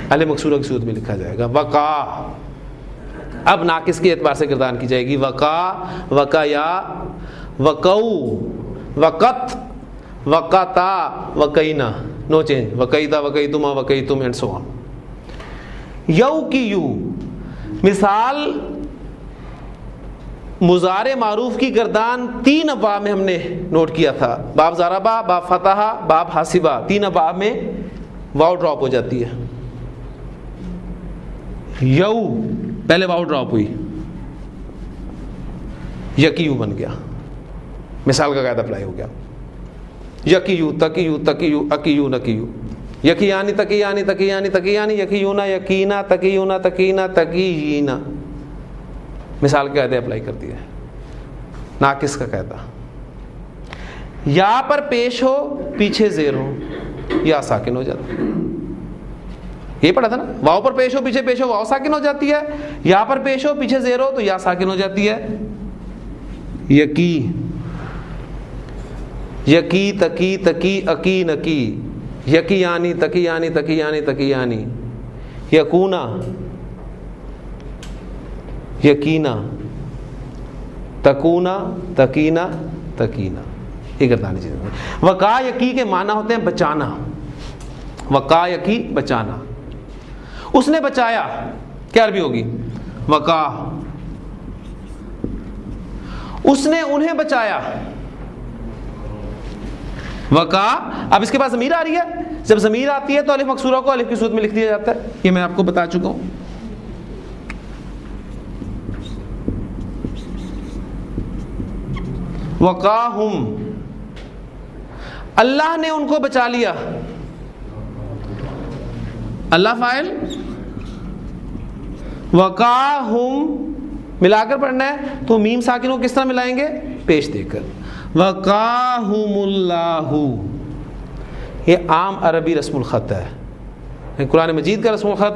Speaker 1: الف مکسورہ کی صورت میں لکھا جائے گا وقع. اب ناقص کے اعتبار سے گردان کی جائے گی، وقع، وقیا، وقو، وقت، وقتا، وقینا، نو چینج، وقیتا وقیتما وقیتم اینڈ سو آن. یو کی یو مثال مضارع معروف کی گردان 3 ابواب میں ہم نے نوٹ کیا تھا، باب ضربہ، باب فتح، باب حاسبہ، 3 ابواب میں واو ڈراپ ہو جاتی ہے. یو پہلے واو ڈراپ ہوئی، یکیو بن گیا، مثال کا قاعدہ اپلائی ہو گیا. یکیو تکیو تکیو اکیو نکیو، یکیانی تکیانی تکیانی تکیانی، یکیونا یقینا تکیونا تکینا تکیینا، مثال کے قاعدے اپلائی کرتی ہے. ناقص کا قاعدہ، یا پر پیش ہو پیچھے زیر ہو یا ساکن ہو جاتی ہے. یہ پڑھا تھا نا، واؤ پر پیش ہو پیچھے پیش ہو واؤ ساکن ہو جاتی ہے، یا پر پیش ہو پیچھے زیر ہو تو یا ساکن ہو جاتی ہے. یکی، یکی تکی تکی اکی نکی، یکیانی تکیانی تکیانی تکیانی، یکونا یقینا، تکونا تکینا تکینا، یہ گردانی چیزیں. وقا یقی کے معنی ہوتے ہیں بچانا، وقا یقی بچانا. اس نے بچایا، کیا عربی ہوگی؟ وقا. اس نے انہیں بچایا، وقا. اب اس کے پاس ضمیر آ رہی ہے، جب ضمیر آتی ہے تو الف مکسورہ کو الف کی صورت میں لکھ دیا جاتا ہے، یہ میں آپ کو بتا چکا ہوں. وقاہم، اللہ نے ان کو بچا لیا. اللہ فاعل، وقاہم ملا کر پڑھنا ہے تو میم ساکن کو کس طرح ملائیں گے؟ پیش دے کر. وقاہم اللہ، یہ عام عربی رسم الخط ہے، قرآن مجید کا رسم الخط.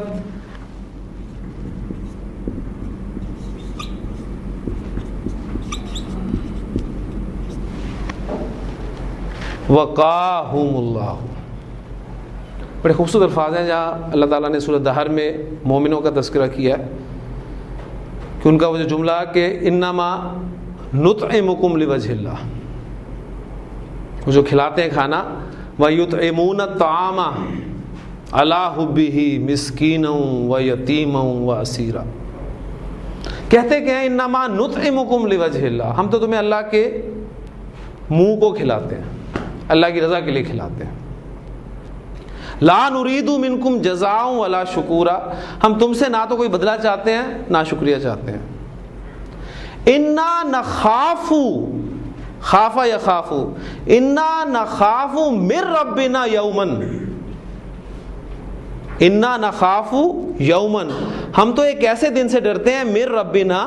Speaker 1: وقاہم اللہ، بڑے خوبصورت الفاظ ہیں جہاں اللہ تعالیٰ نے سورۃ دہر میں مومنوں کا تذکرہ کیا ہے کہ ان کا وہ جو جملہ کہ انما نطعمکم لوجہ اللہ، وہ جو کھلاتے ہیں کھانا، وَيُطْعِمُونَ الطَّعَامَ عَلَىٰ حُبِّهِ مِسْكِينًا وَيَتِيمًا وَأَسِيرًا. کہتے کہ ہیں انما نطعمکم لوجہ اللہ، ہم تو تمہیں اللہ کے منہ کو کھلاتے ہیں، اللہ کی رضا کے لیے کھلاتے ہیں. لا نريد منکم جزاء ولا شکورا، ہم تم سے نہ تو کوئی بدلہ چاہتے ہیں نہ شکریہ چاہتے ہیں. انا نخاف، خاف یخاف، انا نخاف من ربنا یوما، انا نخاف یوما، ہم تو ایک ایسے دن سے ڈرتے ہیں، من ربنا.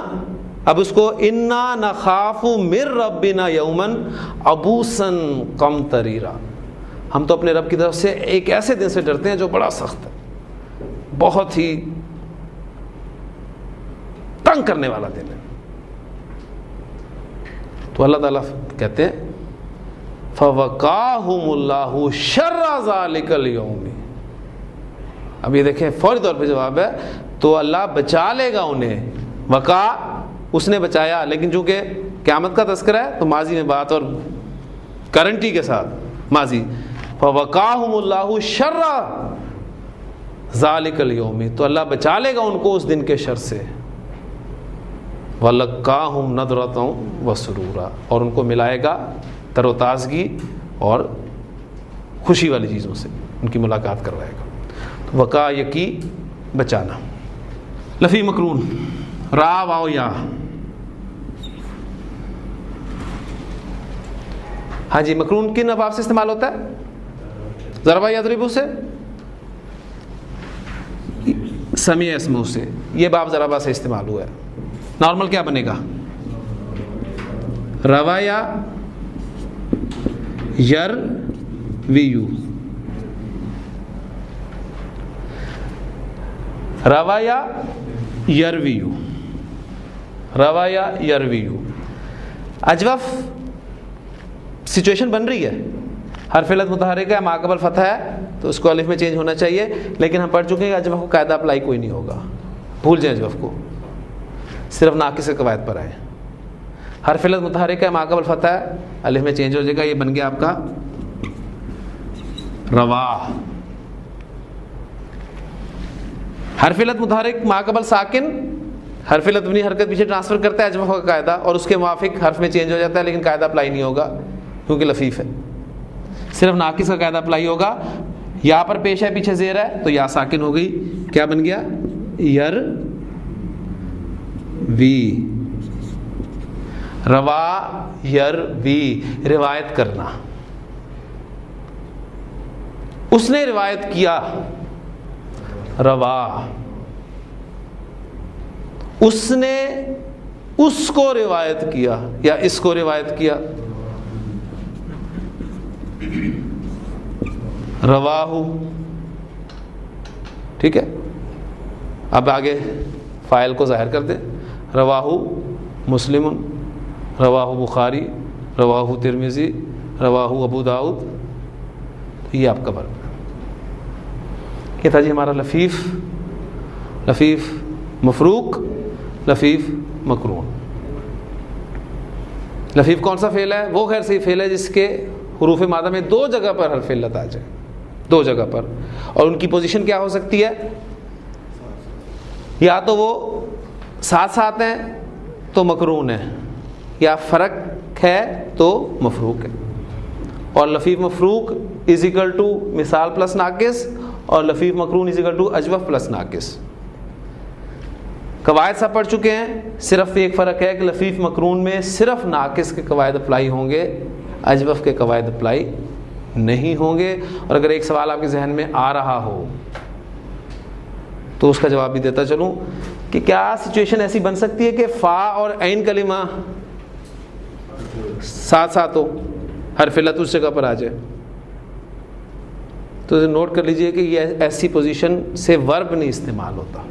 Speaker 1: اب اس کو انا نخاف من ربنا یوما عبوسا قمطریرا، ہم تو اپنے رب کی طرف سے ایک ایسے دن سے ڈرتے ہیں جو بڑا سخت ہے، بہت ہی تنگ کرنے والا دن ہے. تو اللہ تعالیٰ کہتے ہیں فَوَقَاهُمُ اللَّهُ شَرَّ ذَلِكَ الْيَوْمِ. اب یہ دیکھیں فوری طور پہ جواب ہے، تو اللہ بچا لے گا انہیں. وقا اس نے بچایا، لیکن چونکہ قیامت کا تذکرہ ہے تو ماضی میں بات اور گارنٹی کے ساتھ ماضی. فَوَقَاهُمُ اللَّهُ شَرَّ ذَلِكَ الْيَوْمِ، تو اللہ بچا لے گا ان کو اس دن کے شر سے. وَلَقَّاهُمْ نَضْرَةً وَسُرُورًا، اور ان کو ملائے گا تر و تازگی اور خوشی والی چیزوں سے ان کی ملاقات کروائے گا. وقا یقی بچانا. لفی مکرون، را واو یا. ہاں جی، مکرون کن ابواب سے استعمال ہوتا ہے؟ ضربہ یضربو سے، سمیع اسمو سے. یہ باب ضربہ سے استعمال ہوا ہے. نارمل کیا بنے گا؟ روایا یرویو، روایا یرویو، روایا یرویو. اجوف سچویشن بن رہی ہے، حرف علت متحرک ہے، ما قبل فتح ہے تو اس کو الف میں چینج ہونا چاہیے، لیکن ہم پڑھ چکے ہیں اجوف کو قاعدہ اپلائی کوئی نہیں ہوگا، بھول جائیں اجوف کو، صرف ناقص کے قواعد پر آئے. حرف علت متحرک ہے، ما قبل فتح ہے، الف میں چینج ہو جائے گا، یہ بن گیا آپ کا روا. حرف علت متحرک ما قبل ساکن، حرف علت اپنی حرکت پیچھے ٹرانسفر کرتا ہے اجوف کا قاعدہ، اور اس کے موافق حرف میں چینج ہو جاتا ہے، لیکن قاعدہ اپلائی نہیں ہوگا کیونکہ لفیف ہے، صرف ناقص کا قاعدہ اپلائی ہوگا۔ یہاں پر پیش ہے، پیچھے زیر ہے، تو یا ساکن ہو گئی، کیا بن گیا؟ یر وی، روا یر وی، روایت کرنا، اس نے روایت کیا، روا، اس نے اس کو روایت کیا یا اس کو روایت کیا، رواہو، ٹھیک ہے۔ اب آگے فاعل کو ظاہر کر دیں، رواہو مسلم، رواہو بخاری، رواہو ترمذی، رواہو ابو داؤد، تو یہ آپ کا ورب یہ تھا جی ہمارا لفیف، لفیف مفروق، لفیف مقرون۔ لفیف کون سا فعل ہے؟ وہ غیر صحیح فعل ہے جس کے حروف مادہ میں دو جگہ پر حرف علت آ جائے، دو جگہ پر، اور ان کی پوزیشن کیا ہو سکتی ہے؟ یا تو وہ ساتھ ساتھ ہیں تو مقرون ہے، یا فرق ہے تو مفروق ہے۔ اور لفیف مفروق از اکول ٹو مثال پلس ناقص، اور لفیف مقرون از اکول ٹو اجوف پلس ناقص۔ قواعد سب پڑھ چکے ہیں، صرف ایک فرق ہے کہ لفیف مقرون میں صرف ناقص کے قواعد اپلائی ہوں گے، اجوف کے قواعد اپلائی نہیں ہوں گے۔ اور اگر ایک سوال آپ کے ذہن میں آ رہا ہو تو اس کا جواب بھی دیتا چلوں کہ کیا سچویشن ایسی بن سکتی ہے کہ فا اور عین کلمہ ساتھ ساتھ ہو، حرف علت اس جگہ پر آ جائے؟ تو نوٹ کر لیجئے کہ یہ ایسی پوزیشن سے ورب نہیں استعمال ہوتا،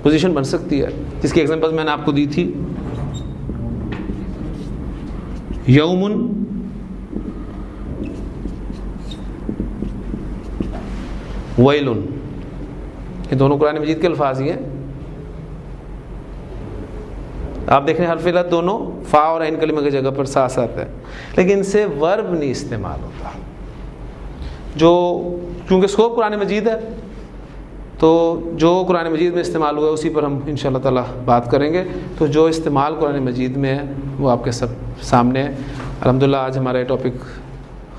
Speaker 1: پوزیشن بن سکتی ہے جس کی ایگزامپل میں نے آپ کو دی تھی، یومن، ویلن، یہ دونوں قرآن مجید کے الفاظ ہی ہیں۔ آپ دیکھ رہے ہیں حرف علت دونوں فا اور عین کلمہ کی جگہ پر ساتھ ساتھ ہے، لیکن ان سے ورب نہیں استعمال ہوتا، جو چونکہ اسکوپ قرآن مجید ہے تو جو قرآن مجید میں استعمال ہوا ہے اسی پر ہم انشاءاللہ تعالیٰ بات کریں گے۔ تو جو استعمال قرآن مجید میں ہے وہ آپ کے سب سامنے ہے۔ الحمدللہ آج ہمارا یہ ٹاپک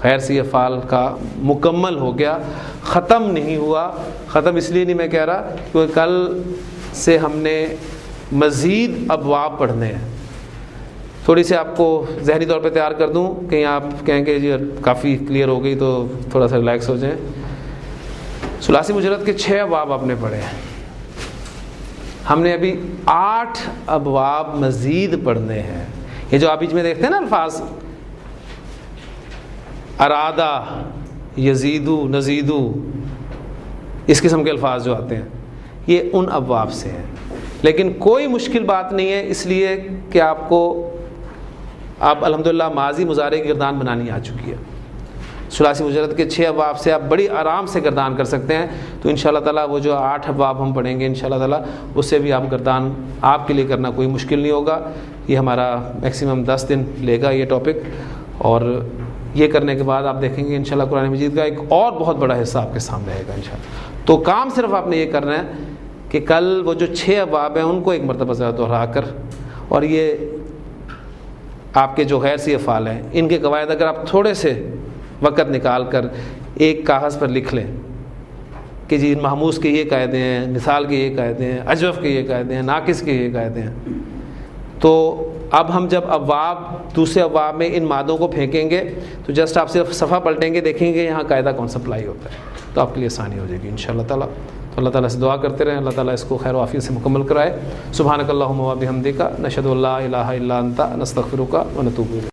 Speaker 1: غیر صحیح افعال کا مکمل ہو گیا، ختم نہیں ہوا۔ ختم اس لیے نہیں میں کہہ رہا کیونکہ کل سے ہم نے مزید ابواب پڑھنے ہیں۔ تھوڑی سی آپ کو ذہنی طور پہ تیار کر دوں، کہیں آپ کہیں کہ جی کافی کلیئر ہو گئی تو تھوڑا سا ریلیکس ہو جائیں۔ ثلاثی مجرد کے 6 ابواب آپ نے پڑھے ہیں، ہم نے ابھی 8 ابواب مزید پڑھنے ہیں۔ یہ جو آپ بیچ میں دیکھتے ہیں نا الفاظ، ارادہ، یزیدو، نزیدو، اس قسم کے الفاظ جو آتے ہیں یہ ان ابواب سے ہیں۔ لیکن کوئی مشکل بات نہیں ہے، اس لیے کہ آپ کو اب الحمدللہ ماضی مضارع کی گردان بنانی آ چکی ہے۔ ثلاثی مجرد کے 6 ابواب سے آپ بڑی آرام سے گردان کر سکتے ہیں۔ تو انشاءاللہ تعالیٰ وہ جو 8 ابواب ہم پڑھیں گے انشاءاللہ تعالیٰ، اس سے بھی آپ گردان آپ کے لیے کرنا کوئی مشکل نہیں ہوگا۔ یہ ہمارا میکسیمم 10 دن لے گا یہ ٹاپک، اور یہ کرنے کے بعد آپ دیکھیں گے انشاءاللہ قرآن مجید کا ایک اور بہت بڑا حصہ آپ کے سامنے آئے گا انشاءاللہ۔ تو کام صرف آپ نے یہ کرنا ہے کہ کل وہ جو 6 ابواب ہیں ان کو ایک مرتبہ ذرا دہرا کر، اور یہ آپ کے جو غیر صحیح افعال ہیں ان کے قواعد اگر آپ تھوڑے سے وقت نکال کر ایک کاغذ پر لکھ لیں کہ جی محموس کے یہ قاعدے ہیں، مثال کے یہ قاعدے ہیں، اجوف کے یہ قاعدے ہیں، ناقص کے یہ قاعدے ہیں، تو اب ہم جب ابواب دوسرے ابواب میں ان مادوں کو پھینکیں گے تو جسٹ آپ صرف صفحہ پلٹیں گے، دیکھیں گے یہاں قاعدہ کون سا اپلائی ہوتا ہے، تو آپ کے لیے آسانی ہو جائے گی انشاءاللہ تعالیٰ۔ تو اللہ تعالیٰ سے دعا کرتے رہیں، اللہ تعالیٰ اس کو خیر و عافیت سے مکمل کرائے۔ سبحانک اللہم و بحمدک، نشہد ان لا الہ الا انت، نستغفرک و نتوب الیک۔